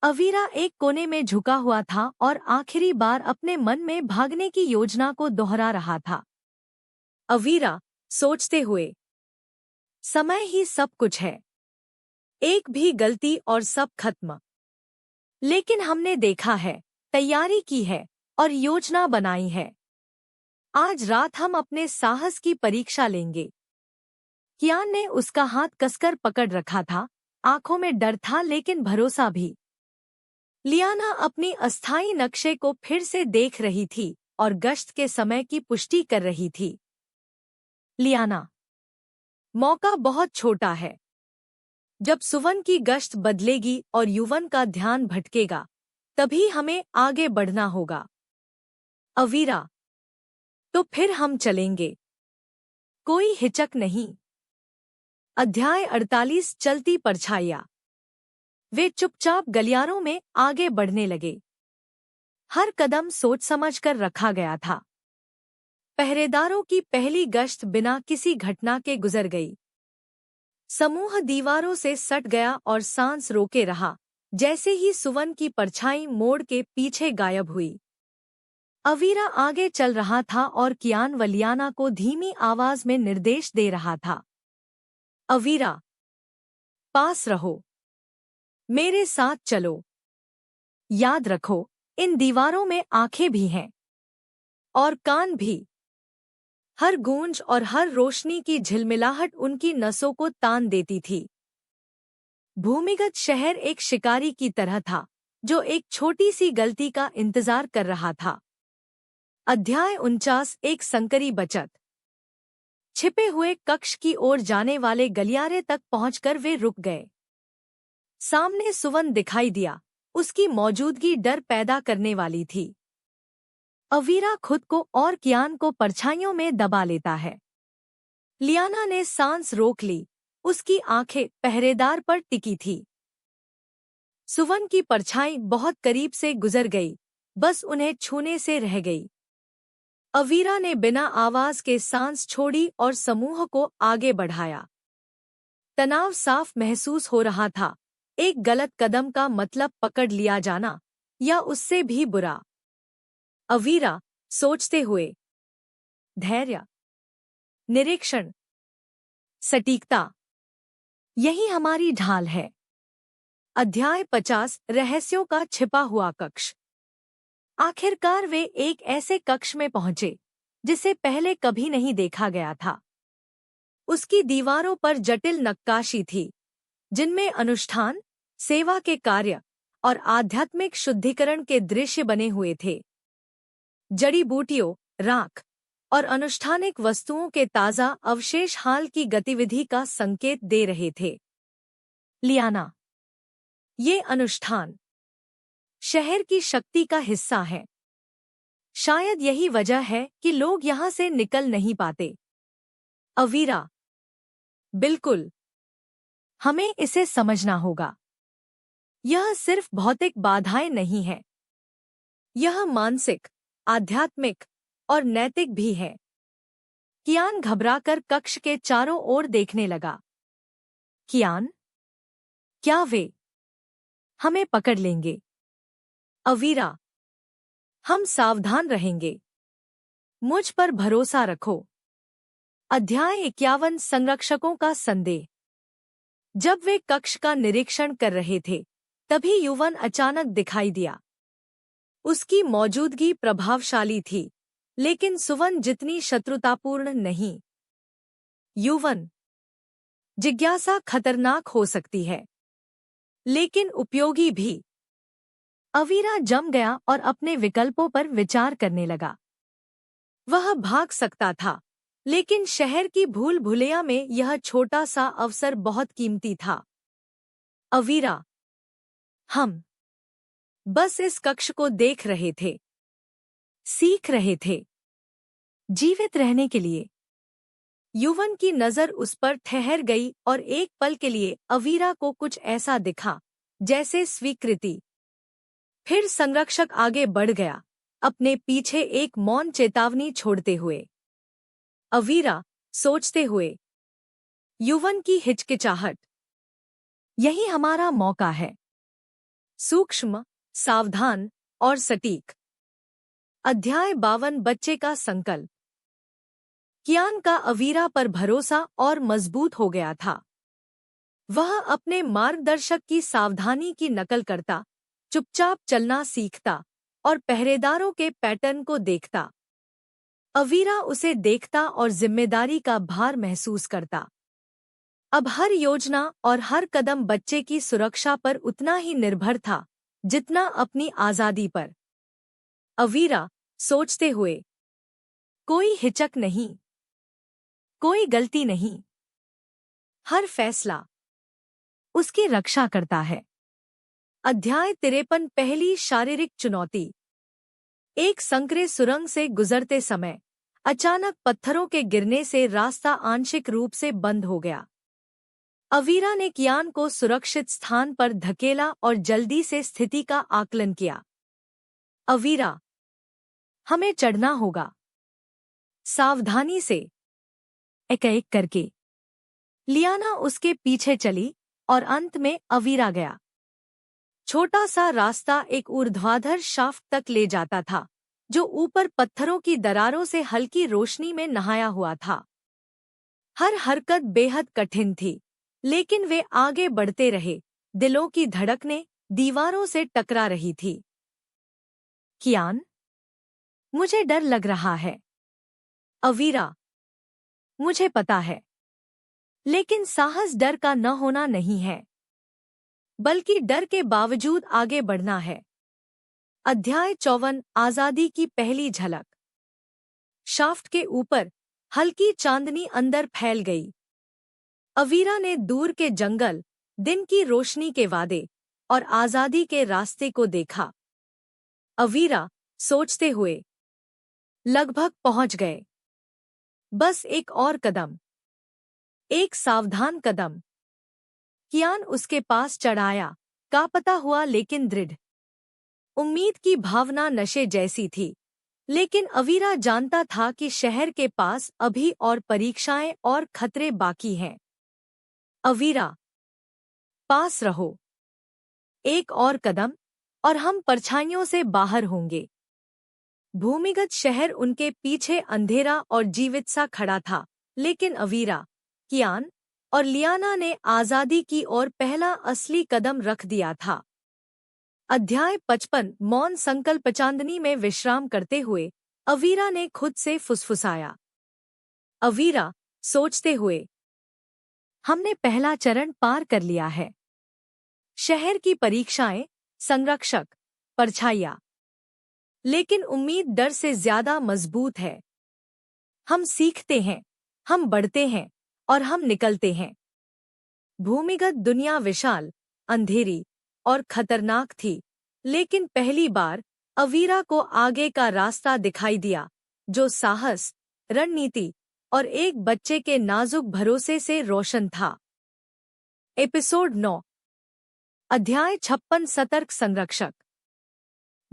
अवीरा एक कोने में झुका हुआ था और आखिरी बार अपने मन में भागने की योजना को दोहरा रहा था। अवीरा, सोचते हुए, समय ही सब कुछ है। एक भी गलती और सब खत्म। लेकिन हमने देखा है, तैयारी की है और योजना बनाई है। आज रात हम अपने साहस की परीक्षा लेंगे। कियान ने उसका हाथ कसकर पकड़ रखा था, आंखों में डर था लेकिन भरोसा भी। लियाना अपनी अस्थायी नक्शे को फिर से देख रही थी और गश्त के समय की पुष्टि कर रही थी। लियाना, मौका बहुत छोटा है। जब सुवन की गश्त बदलेगी और युवन का ध्यान भटकेगा, तभी हमें आगे बढ़ना होगा। अवीरा, तो फिर हम चलेंगे। कोई हिचक नहीं। अध्याय 48 चलती परछाइयां। वे चुपचाप गलियारों में आगे बढ़ने लगे। हर कदम सोच समझकर रखा गया था। पहरेदारों की पहली गश्त बिना किसी घटना के गुजर गई। समूह दीवारों से सट गया और सांस रोके रहा, जैसे ही सुवन की परछाई मोड़ के पीछे गायब हुई। अवीरा आगे चल रहा था और कियान व लियाना को धीमी आवाज में निर्देश दे रहा था। अवीरा, पास रहो। मेरे साथ चलो। याद रखो, इन दीवारों में आंखें भी हैं और कान भी। हर गूंज और हर रोशनी की झिलमिलाहट उनकी नसों को तान देती थी। भूमिगत शहर एक शिकारी की तरह था, जो एक छोटी सी गलती का इंतजार कर रहा था। अध्याय 49 एक संकरी बचत। छिपे हुए कक्ष की ओर जाने वाले गलियारे तक पहुंचकर वे रुक गए। सामने सुवन दिखाई दिया, उसकी मौजूदगी डर पैदा करने वाली थी। अवीरा खुद को और कियान को परछाइयों में दबा लेता है। लियाना ने सांस रोक ली, उसकी आंखें पहरेदार पर टिकी थी। सुवन की परछाई बहुत करीब से गुजर गई, बस उन्हें छूने से रह गई। अवीरा ने बिना आवाज के सांस छोड़ी और समूह को आगे बढ़ाया। तनाव साफ महसूस हो रहा था, एक गलत कदम का मतलब पकड़ लिया जाना, या उससे भी बुरा। अवीरा, सोचते हुए, धैर्य, निरीक्षण, सटीकता, यही हमारी ढाल है। अध्याय 50 रहस्यों का छिपा हुआ कक्ष। आखिरकार वे एक ऐसे कक्ष में पहुंचे, जिसे पहले कभी नहीं देखा गया था। उसकी दीवारों पर जटिल नक्काशी थी, जिनमें अनुष्ठान, सेवा के कार्य और आध्यात्मिक शुद्धिकरण के दृश्य बने हुए थे। जड़ी बूटियों, राख और अनुष्ठानिक वस्तुओं के ताज़ा अवशेष हाल की गतिविधि का संकेत दे रहे थे। लियाना, ये अनुष्ठान शहर की शक्ति का हिस्सा है। शायद यही वजह है कि लोग यहाँ से निकल नहीं पाते। अवीरा, बिल्कुल। हमें इसे समझना होगा। यह सिर्फ भौतिक बाधाएं नहीं है। यह मानसिक, आध्यात्मिक और नैतिक भी है। कियान घबराकर कक्ष के चारों ओर देखने लगा। कियान, क्या वे हमें पकड़ लेंगे? अवीरा, हम सावधान रहेंगे। मुझ पर भरोसा रखो। अध्याय 51 संरक्षकों का संदेह। जब वे कक्ष का निरीक्षण कर रहे थे, तभी युवन अचानक दिखाई दिया। उसकी मौजूदगी प्रभावशाली थी, लेकिन सुवन जितनी शत्रुतापूर्ण नहीं। युवन, जिज्ञासा खतरनाक हो सकती है, लेकिन उपयोगी भी। अवीरा जम गया और अपने विकल्पों पर विचार करने लगा। वह भाग सकता था, लेकिन शहर की भूल भुलैया में यह छोटा सा अवसर बहुत कीमती था। अवीरा, हम बस इस कक्ष को देख रहे थे, सीख रहे थे, जीवित रहने के लिए। युवन की नजर उस पर ठहर गई और एक पल के लिए अवीरा को कुछ ऐसा दिखा, जैसे स्वीकृति। फिर संरक्षक आगे बढ़ गया, अपने पीछे एक मौन चेतावनी छोड़ते हुए। अवीरा, सोचते हुए। युवन की हिचकिचाहट। यही हमारा मौका है। सूक्ष्म, सावधान और सटीक। अध्याय 52 बच्चे का संकल्प। कियान का अवीरा पर भरोसा और मजबूत हो गया था। वह अपने मार्गदर्शक की सावधानी की नकल करता, चुपचाप चलना सीखता और पहरेदारों के पैटर्न को देखता। अवीरा उसे देखता और जिम्मेदारी का भार महसूस करता। अब हर योजना और हर कदम बच्चे की सुरक्षा पर उतना ही निर्भर था जितना अपनी आजादी पर। अवीरा, सोचते हुए। कोई हिचक नहीं, कोई गलती नहीं। हर फैसला उसकी रक्षा करता है। अध्याय 53 पहली शारीरिक चुनौती। एक संकरे सुरंग से गुजरते समय अचानक पत्थरों के गिरने से रास्ता आंशिक रूप से बंद हो गया। अवीरा ने कियान को सुरक्षित स्थान पर धकेला और जल्दी से स्थिति का आकलन किया। अवीरा, हमें चढ़ना होगा। सावधानी से। एक-एक करके लियाना उसके पीछे चली और अंत में अवीरा गया। छोटा सा रास्ता एक ऊर्ध्वाधर शाफ्ट तक ले जाता था, जो ऊपर पत्थरों की दरारों से हल्की रोशनी में नहाया हुआ था। हर हरकत बेहद कठिन थी, लेकिन वे आगे बढ़ते रहे। दिलों की धड़कनें दीवारों से टकरा रही थी। कियान, मुझे डर लग रहा है। अवीरा, मुझे पता है। लेकिन साहस डर का न होना नहीं है, बल्कि डर के बावजूद आगे बढ़ना है। अध्याय 54 आजादी की पहली झलक। शाफ्ट के ऊपर हल्की चांदनी अंदर फैल गई। अवीरा ने दूर के जंगल, दिन की रोशनी के वादे और आजादी के रास्ते को देखा। अवीरा, सोचते हुए। लगभग पहुंच गए। बस एक और कदम। एक सावधान कदम। कियान उसके पास चढ़ाया, कांपता हुआ लेकिन दृढ़। उम्मीद की भावना नशे जैसी थी, लेकिन अवीरा जानता था कि शहर के पास अभी और परीक्षाएं और खतरे बाकी हैं। अवीरा, पास रहो। एक और कदम और हम परछाइयों से बाहर होंगे। भूमिगत शहर उनके पीछे अंधेरा और जीवित सा खड़ा था, लेकिन अवीरा, कियान और लियाना ने आजादी की ओर पहला असली कदम रख दिया था। अध्याय 55 मौन संकल्प। चांदनी में विश्राम करते हुए अवीरा ने खुद से फुसफुसाया। अवीरा, सोचते हुए। हमने पहला चरण पार कर लिया है। शहर की परीक्षाएं, संरक्षक, परछाइयां। लेकिन उम्मीद डर से ज्यादा मजबूत है। हम सीखते हैं, हम बढ़ते हैं और हम निकलते हैं। भूमिगत दुनिया विशाल, अंधेरी और खतरनाक थी, लेकिन पहली बार अवीरा को आगे का रास्ता दिखाई दिया, जो साहस, रणनीति और एक बच्चे के नाजुक भरोसे से रोशन था। एपिसोड 9। अध्याय 56 सतर्क संरक्षक।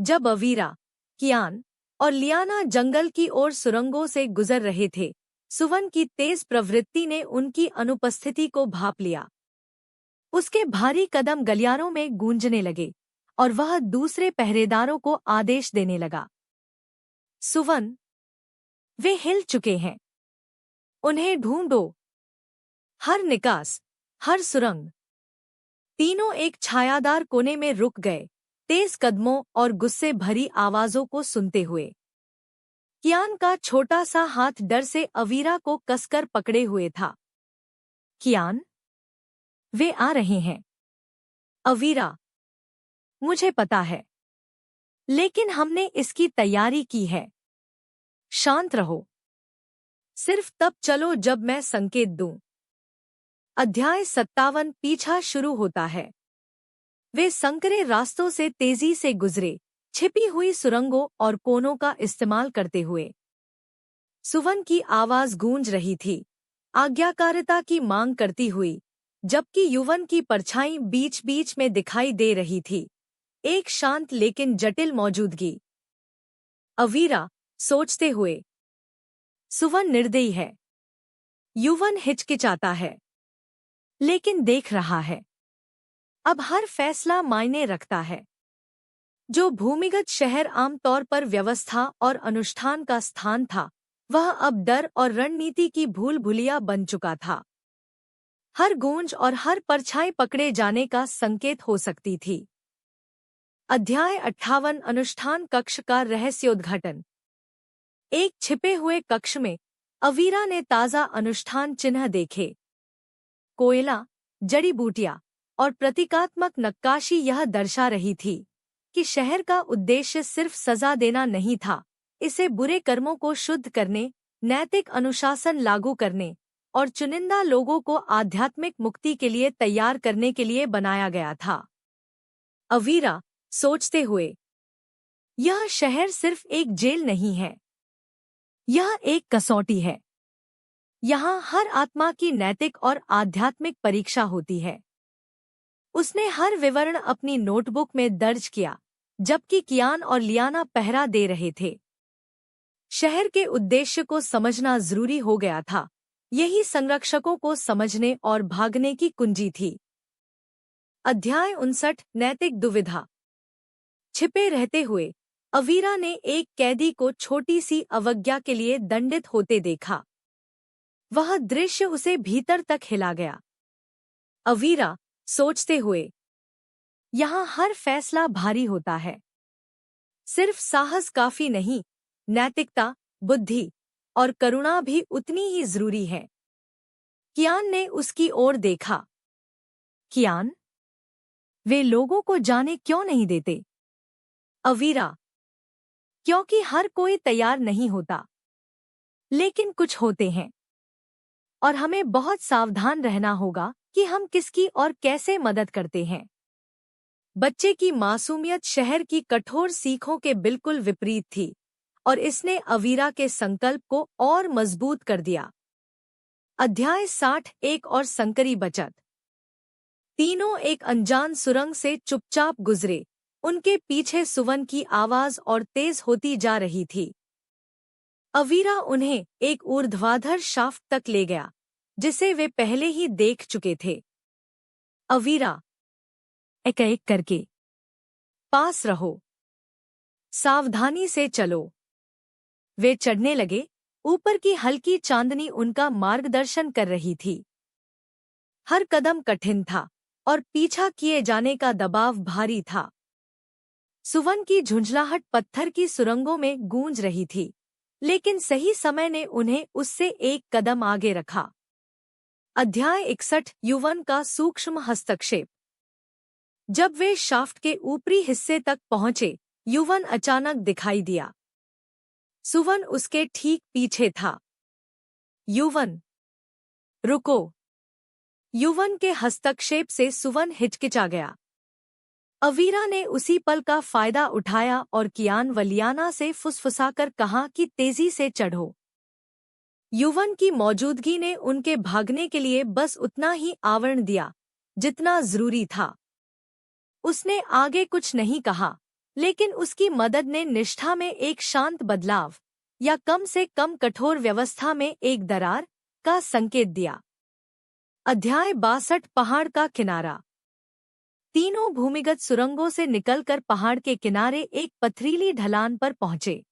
जब अवीरा, कियान और लियाना जंगल की ओर सुरंगों से गुजर रहे थे, सुवन की तेज प्रवृत्ति ने उनकी अनुपस्थिति को भांप लिया। उसके भारी कदम गलियारों में गूंजने लगे और वह दूसरे पहरेदारों को आदेश देने लगा। सुवन, वे हिल चुके हैं। उन्हें ढूंढो। हर निकास, हर सुरंग। तीनों एक छायादार कोने में रुक गए, तेज कदमों और गुस्से भरी आवाजों को सुनते हुए। कियान का छोटा सा हाथ डर से अवीरा को कसकर पकड़े हुए था। कियान, वे आ रहे हैं। अवीरा, मुझे पता है, लेकिन हमने इसकी तैयारी की है। शांत रहो। सिर्फ तब चलो जब मैं संकेत दूं। अध्याय 57 पीछा शुरू होता है। वे संकरे रास्तों से तेजी से गुजरे, छिपी हुई सुरंगों और कोनों का इस्तेमाल करते हुए। सुवन की आवाज गूंज रही थी, आज्ञाकारिता की मांग करती हुई, जबकि युवन की परछाई बीच-बीच में दिखाई दे रही थी। एक शांत लेकिन जटिल मौजूदगी। अवीरा सोचते हुए। सुवन निर्दयी है। युवन हिचकिचाता है, लेकिन देख रहा है। अब हर फैसला मायने रखता है। जो भूमिगत शहर आमतौर पर व्यवस्था और अनुष्ठान का स्थान था, वह अब डर और रणनीति की भूल भुलिया बन चुका था। हर गूंज और हर परछाई पकड़े जाने का संकेत हो सकती थी। अध्याय 58 अनुष्ठान कक्ष का रहस्योद्घाटन। एक छिपे हुए कक्ष में अवीरा ने ताज़ा अनुष्ठान चिन्ह देखे। कोयला, जड़ी बूटियां और प्रतीकात्मक नक्काशी यह दर्शा रही थी कि शहर का उद्देश्य सिर्फ सजा देना नहीं था, इसे बुरे कर्मों को शुद्ध करने, नैतिक अनुशासन लागू करने और चुनिंदा लोगों को आध्यात्मिक मुक्ति के लिए तैयार करने के लिए बनाया गया था। अवीरा सोचते हुए, यह शहर सिर्फ एक जेल नहीं है, यह एक कसौटी है। यहाँ हर आत्मा की नैतिक और आध्यात्मिक परीक्षा होती है। उसने हर विवरण अपनी नोटबुक में दर्ज किया, जबकि कियान और लियाना पहरा दे रहे थे। शहर के उद्देश्य को समझना जरूरी हो गया था। यही संरक्षकों को समझने और भागने की कुंजी थी। अध्याय 59 नैतिक दुविधा। छिपे रहते हुए अवीरा ने एक कैदी को छोटी सी अवज्ञा के लिए दंडित होते देखा। वह दृश्य उसे भीतर तक हिला गया। अवीरा सोचते हुए, यहाँ हर फैसला भारी होता है। सिर्फ साहस काफी नहीं, नैतिकता, बुद्धि और करुणा भी उतनी ही जरूरी है। कियान ने उसकी ओर देखा। कियान, वे लोगों को जाने क्यों नहीं देते? अवीरा, क्योंकि हर कोई तैयार नहीं होता, लेकिन कुछ होते हैं। और हमें बहुत सावधान रहना होगा कि हम किसकी और कैसे मदद करते हैं। बच्चे की मासूमियत शहर की कठोर सीखों के बिल्कुल विपरीत थी, और इसने अवीरा के संकल्प को और मजबूत कर दिया। अध्याय 60 एक और संकरी बचत। तीनों एक अनजान सुरंग से चुपचाप गुजरे। उनके पीछे सुवन की आवाज और तेज होती जा रही थी। अवीरा उन्हें एक ऊर्ध्वाधर शाफ्ट तक ले गया, जिसे वे पहले ही देख चुके थे। अवीरा, एक एक करके पास रहो, सावधानी से चलो। वे चढ़ने लगे। ऊपर की हल्की चांदनी उनका मार्गदर्शन कर रही थी। हर कदम कठिन था और पीछा किए जाने का दबाव भारी था। सुवन की झुंझलाहट पत्थर की सुरंगों में गूंज रही थी, लेकिन सही समय ने उन्हें उससे एक कदम आगे रखा। अध्याय 61 युवन का सूक्ष्म हस्तक्षेप। जब वे शाफ्ट के ऊपरी हिस्से तक पहुंचे, युवन अचानक दिखाई दिया। सुवन उसके ठीक पीछे था। युवन, रुको। युवन के हस्तक्षेप से सुवन हिचकिचा गया। अवीरा ने उसी पल का फायदा उठाया और कियान व लियाना से फुसफुसाकर कहा कि तेजी से चढ़ो। युवन की मौजूदगी ने उनके भागने के लिए बस उतना ही आवरण दिया जितना जरूरी था। उसने आगे कुछ नहीं कहा, लेकिन उसकी मदद ने निष्ठा में एक शांत बदलाव, या कम से कम कठोर व्यवस्था में एक दरार का संकेत दिया। अध्याय 62 पहाड़ का किनारा। तीनों भूमिगत सुरंगों से निकलकर पहाड़ के किनारे एक पथरीली ढलान पर पहुंचे।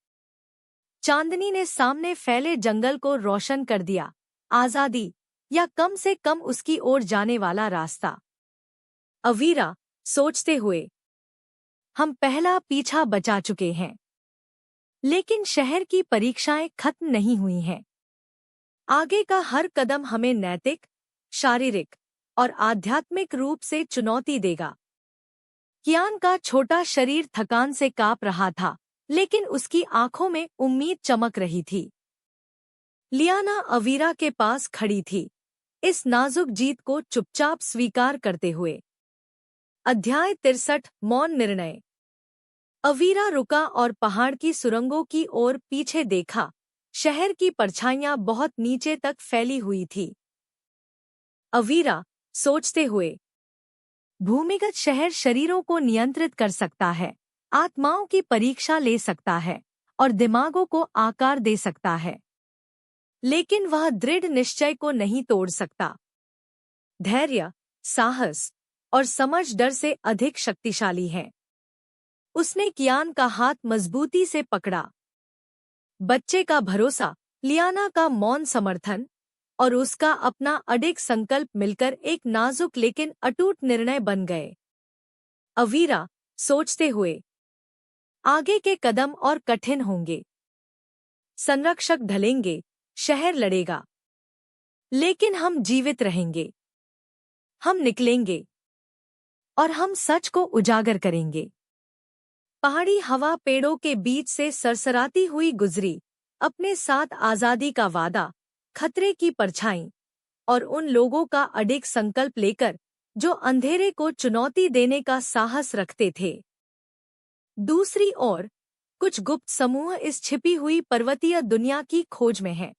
चांदनी ने सामने फैले जंगल को रोशन कर दिया। आजादी, या कम से कम उसकी ओर जाने वाला रास्ता। अवीरा सोचते हुए, हम पहला पीछा बचा चुके हैं, लेकिन शहर की परीक्षाएं खत्म नहीं हुई हैं। आगे का हर कदम हमें नैतिक, शारीरिक और आध्यात्मिक रूप से चुनौती देगा। कियान का छोटा शरीर थकान से कांप रहा था, लेकिन उसकी आंखों में उम्मीद चमक रही थी। लियाना अवीरा के पास खड़ी थी, इस नाजुक जीत को चुपचाप स्वीकार करते हुए। अध्याय 63 मौन निर्णय। अवीरा रुका और पहाड़ की सुरंगों की ओर पीछे देखा। शहर की परछाइयां बहुत नीचे तक फैली हुई थी। अवीरा सोचते हुए, भूमिगत शहर शरीरों को नियंत्रित कर सकता है, आत्माओं की परीक्षा ले सकता है, और दिमागों को आकार दे सकता है, लेकिन वह दृढ़ निश्चय को नहीं तोड़ सकता। धैर्य, साहस और समझ डर से अधिक शक्तिशाली हैं। उसने कियान का हाथ मजबूती से पकड़ा। बच्चे का भरोसा, लियाना का मौन समर्थन और उसका अपना अडिग संकल्प मिलकर एक नाजुक लेकिन अटूट निर्णय बन गए। अवीरा, सोचते हुए, आगे के कदम और कठिन होंगे। संरक्षक ढलेंगे, शहर लड़ेगा, लेकिन हम जीवित रहेंगे। हम निकलेंगे और हम सच को उजागर करेंगे। पहाड़ी हवा पेड़ों के बीच से सरसराती हुई गुजरी, अपने साथ आजादी का वादा, खतरे की परछाई और उन लोगों का अडिग संकल्प लेकर जो अंधेरे को चुनौती देने का साहस रखते थे। दूसरी ओर कुछ गुप्त समूह इस छिपी हुई पर्वतीय दुनिया की खोज में हैं।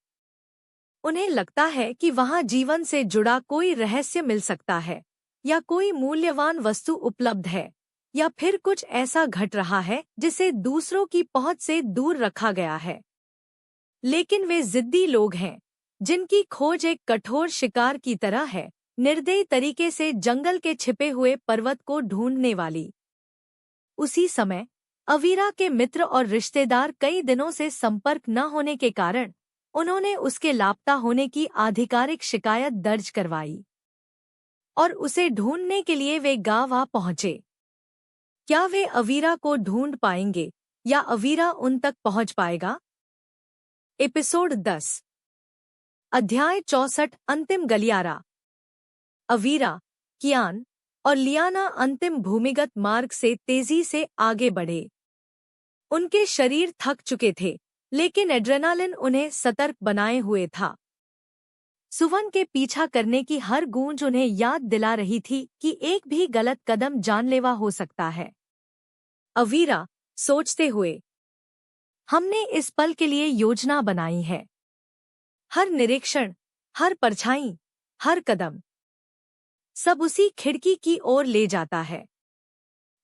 उन्हें लगता है कि वहां जीवन से जुड़ा कोई रहस्य मिल सकता है, या कोई मूल्यवान वस्तु उपलब्ध है, या फिर कुछ ऐसा घट रहा है जिसे दूसरों की पहुंच से दूर रखा गया है। लेकिन वे जिद्दी लोग हैं, जिनकी खोज एक कठोर शिकार की तरह है, निर्दयी तरीके से जंगल के छिपे हुए पर्वत को ढूंढने वाली। उसी समय अवीरा के मित्र और रिश्तेदार कई दिनों से संपर्क न होने के कारण उन्होंने उसके लापता होने की आधिकारिक शिकायत दर्ज करवाई और उसे ढूंढने के लिए वे गांव आ पहुंचे। क्या वे अवीरा को ढूंढ पाएंगे या अवीरा उन तक पहुंच पाएगा? एपिसोड 10, अध्याय 64, अंतिम गलियारा। अवीरा, कियान और लियाना अंतिम भूमिगत मार्ग से तेजी से आगे बढ़े। उनके शरीर थक चुके थे, लेकिन एड्रेनालिन उन्हें सतर्क बनाए हुए था। सुवन के पीछा करने की हर गूंज उन्हें याद दिला रही थी कि एक भी गलत कदम जानलेवा हो सकता है। अवीरा, सोचते हुए, हमने इस पल के लिए योजना बनाई है। हर निरीक्षण, हर परछाई, हर कदम, सब उसी खिड़की की ओर ले जाता है।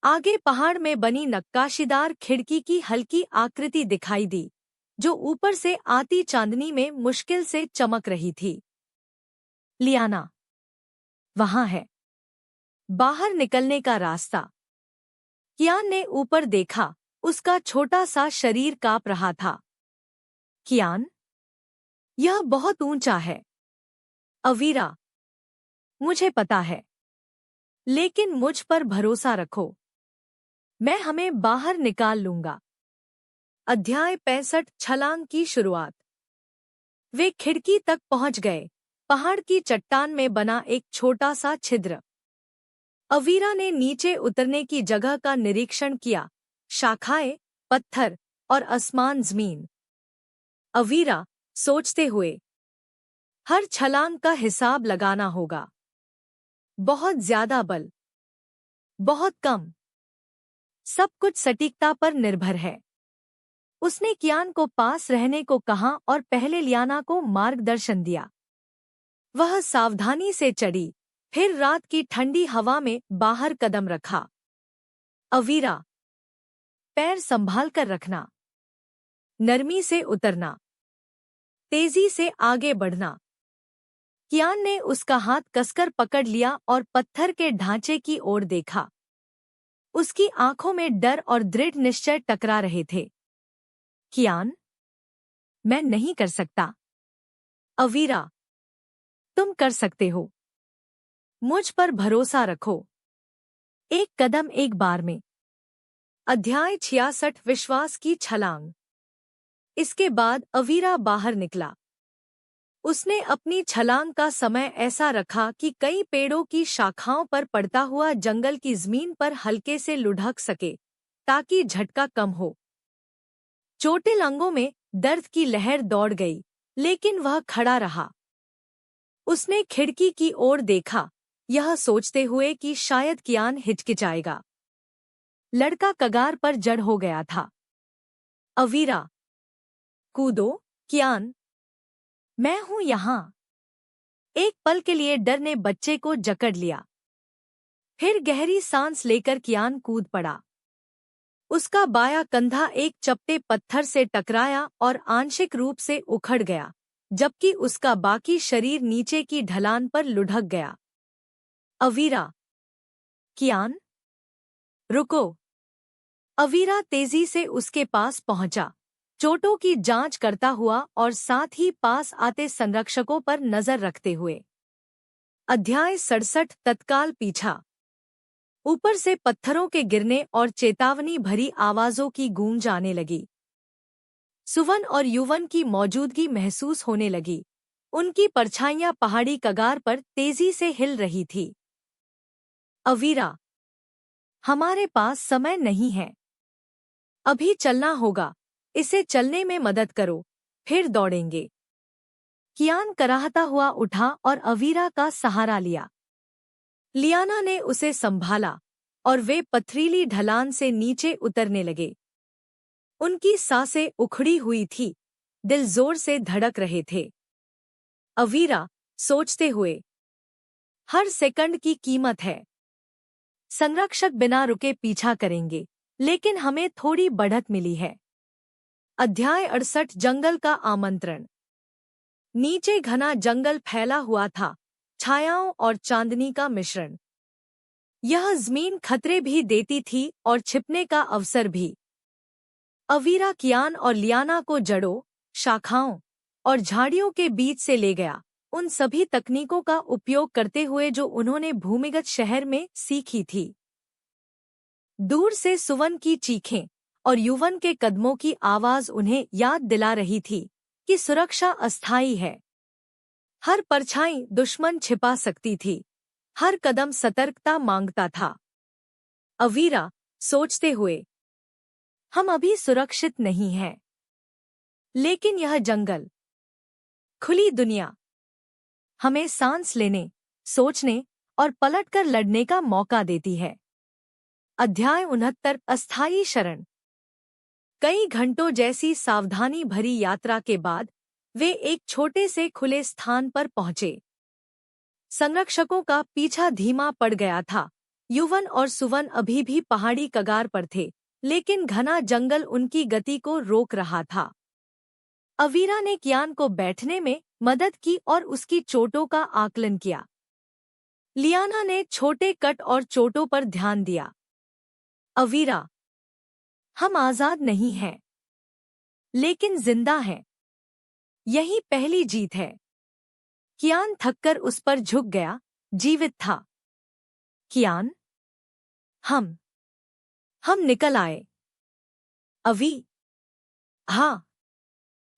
आगे पहाड़ में बनी नक्काशीदार खिड़की की हल्की आकृति दिखाई दी, जो ऊपर से आती चांदनी में मुश्किल से चमक रही थी। लियाना, वहां है। बाहर निकलने का रास्ता। कियान ने ऊपर देखा, उसका छोटा सा शरीर कांप रहा था। कियान, यह बहुत ऊंचा है। अवीरा, मुझे पता है, लेकिन मुझ पर भरोसा रखो। मैं हमें बाहर निकाल लूंगा। अध्याय 65, छलांग की शुरुआत। वे खिड़की तक पहुंच गए, पहाड़ की चट्टान में बना एक छोटा सा छिद्र। अवीरा ने नीचे उतरने की जगह का निरीक्षण किया, शाखाएं, पत्थर और आसमान जमीन। अवीरा, सोचते हुए, हर छलांग का हिसाब लगाना होगा। बहुत ज्यादा बल, बहुत कम, सब कुछ सटीकता पर निर्भर है। उसने कियान को पास रहने को कहा और पहले लियाना को मार्गदर्शन दिया। वह सावधानी से चढ़ी, फिर रात की ठंडी हवा में बाहर कदम रखा। अवीरा, पैर संभाल कर रखना, नरमी से उतरना, तेजी से आगे बढ़ना। कियान ने उसका हाथ कसकर पकड़ लिया और पत्थर के ढांचे की ओर देखा। उसकी आंखों में डर और दृढ़ निश्चय टकरा रहे थे। कियान, मैं नहीं कर सकता। अवीरा, तुम कर सकते हो। मुझ पर भरोसा रखो। एक कदम एक बार में। अध्याय 66, विश्वास की छलांग। इसके बाद अवीरा बाहर निकला। उसने अपनी छलांग का समय ऐसा रखा कि कई पेड़ों की शाखाओं पर पड़ता हुआ जंगल की जमीन पर हल्के से लुढ़क सके, ताकि झटका कम हो। चोटिल अंगों में दर्द की लहर दौड़ गई, लेकिन वह खड़ा रहा। उसने खिड़की की ओर देखा, यह सोचते हुए कि शायद कियान हिचकिचाएगा। लड़का कगार पर जड़ हो गया था। अवीरा, कूदो, कियान, मैं हूं यहां। एक पल के लिए डर ने बच्चे को जकड़ लिया। फिर गहरी सांस लेकर कियान कूद पड़ा। उसका बायां कंधा एक चपटे पत्थर से टकराया और आंशिक रूप से उखड़ गया, जबकि उसका बाकी शरीर नीचे की ढलान पर लुढ़क गया। अवीरा, कियान, रुको। अवीरा तेजी से उसके पास पहुंचा, चोटों की जांच करता हुआ और साथ ही पास आते संरक्षकों पर नजर रखते हुए। अध्याय 67 तत्काल पीछा। ऊपर से पत्थरों के गिरने और चेतावनी भरी आवाजों की गूंज आने लगी। सुवन और युवन की मौजूदगी महसूस होने लगी। उनकी परछाइयां पहाड़ी कगार पर तेजी से हिल रही थी। अवीरा, हमारे पास समय नहीं है। अभी चलना होगा। इसे चलने में मदद करो, फिर दौड़ेंगे। कियान कराहता हुआ उठा और अवीरा का सहारा लिया। लियाना ने उसे संभाला और वे पथरीली ढलान से नीचे उतरने लगे। उनकी सांसें उखड़ी हुई थी, दिल जोर से धड़क रहे थे। अवीरा, सोचते हुए, हर सेकंड की कीमत है। संरक्षक बिना रुके पीछा करेंगे, लेकिन हमें थोड़ी बढ़त मिली है। अध्याय 68 जंगल का आमंत्रण। नीचे घना जंगल फैला हुआ था, छायाओं और चांदनी का मिश्रण। यह जमीन खतरे भी देती थी और छिपने का अवसर भी। अवीरा कियान और लियाना को जड़ों, शाखाओं और झाड़ियों के बीच से ले गया, उन सभी तकनीकों का उपयोग करते हुए जो उन्होंने भूमिगत शहर में सीखी थी। दूर से सुवन की चीखें और युवन के कदमों की आवाज उन्हें याद दिला रही थी कि सुरक्षा अस्थायी है। हर परछाई दुश्मन छिपा सकती थी, हर कदम सतर्कता मांगता था। अवीरा, सोचते हुए, हम अभी सुरक्षित नहीं हैं। लेकिन यह जंगल, खुली दुनिया, हमें सांस लेने, सोचने और पलटकर लड़ने का मौका देती है। अध्याय 69 अस्थायी शरण। कई घंटों जैसी सावधानी भरी यात्रा के बाद वे एक छोटे से खुले स्थान पर पहुंचे। संरक्षकों का पीछा धीमा पड़ गया था। युवन और सुवन अभी भी पहाड़ी कगार पर थे, लेकिन घना जंगल उनकी गति को रोक रहा था। अवीरा ने कियान को बैठने में मदद की और उसकी चोटों का आकलन किया। लियाना ने छोटे कट और चोटों पर ध्यान दिया। अवीरा, हम आजाद नहीं हैं, लेकिन जिंदा हैं। यही पहली जीत है। कियान थककर उस पर झुक गया, जीवित था। कियान, हम निकल आए। अवी, हाँ,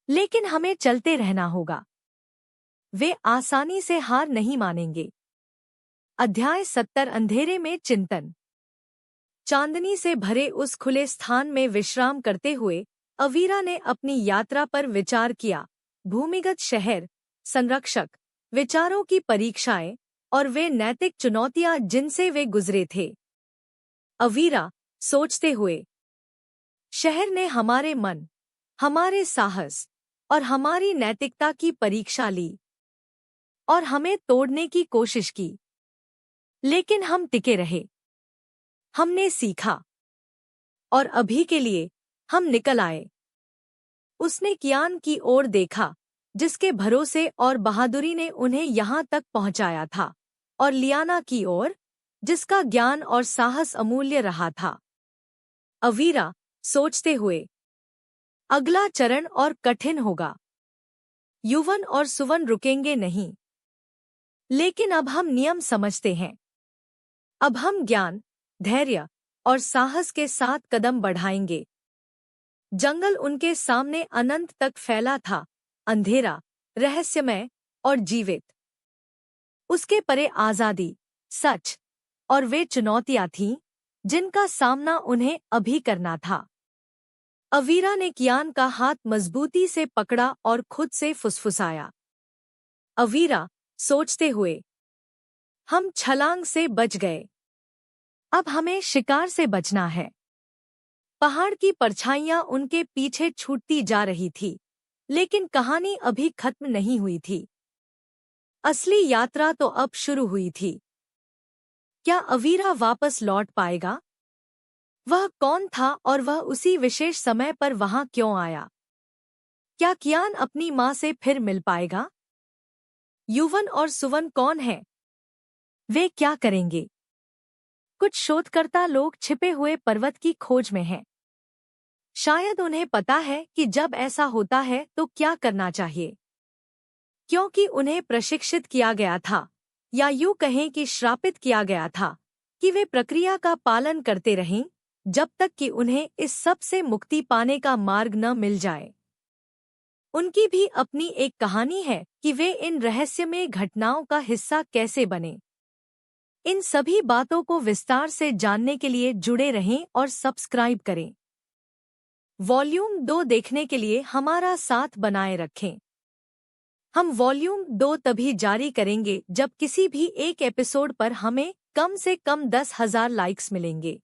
लेकिन हमें चलते रहना होगा। वे आसानी से हार नहीं मानेंगे। अध्याय 70 अंधेरे में चिंतन। चांदनी से भरे उस खुले स्थान में विश्राम करते हुए अवीरा ने अपनी यात्रा पर विचार किया। भूमिगत शहर, संरक्षक, विचारों की परीक्षाएं और वे नैतिक चुनौतियां जिनसे वे गुजरे थे। अवीरा, सोचते हुए, शहर ने हमारे मन, हमारे साहस और हमारी नैतिकता की परीक्षा ली और हमें तोड़ने की कोशिश की, लेकिन हम टिके रहे। हमने सीखा और अभी के लिए हम निकल आए। उसने कियान की ओर देखा, जिसके भरोसे और बहादुरी ने उन्हें यहाँ तक पहुँचाया था, और लियाना की ओर, जिसका ज्ञान और साहस अमूल्य रहा था। अवीरा, सोचते हुए, अगला चरण और कठिन होगा। युवन और सुवन रुकेंगे नहीं, लेकिन अब हम नियम समझते हैं। अब हम ज्ञान, धैर्य और साहस के साथ कदम बढ़ाएंगे। जंगल उनके सामने अनंत तक फैला था, अंधेरा, रहस्यमय और जीवित। उसके परे आजादी, सच और वे चुनौतियां थीं जिनका सामना उन्हें अभी करना था। अवीरा ने कियान का हाथ मजबूती से पकड़ा और खुद से फुसफुसाया। अवीरा, सोचते हुए, हम छलांग से बच गए। अब हमें शिकार से बचना है। पहाड़ की परछाइयां उनके पीछे छूटती जा रही थी, लेकिन कहानी अभी खत्म नहीं हुई थी। असली यात्रा तो अब शुरू हुई थी। क्या अवीरा वापस लौट पाएगा? वह कौन था और वह उसी विशेष समय पर वहां क्यों आया? क्या कियान अपनी मां से फिर मिल पाएगा? युवन और सुवन कौन है? वे क्या करेंगे? कुछ शोधकर्ता लोग छिपे हुए पर्वत की खोज में हैं। शायद उन्हें पता है कि जब ऐसा होता है तो क्या करना चाहिए, क्योंकि उन्हें प्रशिक्षित किया गया था, या यूं कहें कि श्रापित किया गया था, कि वे प्रक्रिया का पालन करते रहें जब तक कि उन्हें इस सब से मुक्ति पाने का मार्ग न मिल जाए। उनकी भी अपनी एक कहानी है कि वे इन रहस्यमय घटनाओं का हिस्सा कैसे बने। इन सभी बातों को विस्तार से जानने के लिए जुड़े रहें और सब्सक्राइब करें। वॉल्यूम 2 देखने के लिए हमारा साथ बनाए रखें। हम वॉल्यूम 2 तभी जारी करेंगे जब किसी भी एक एपिसोड पर हमें कम से कम 10,000 लाइक्स मिलेंगे।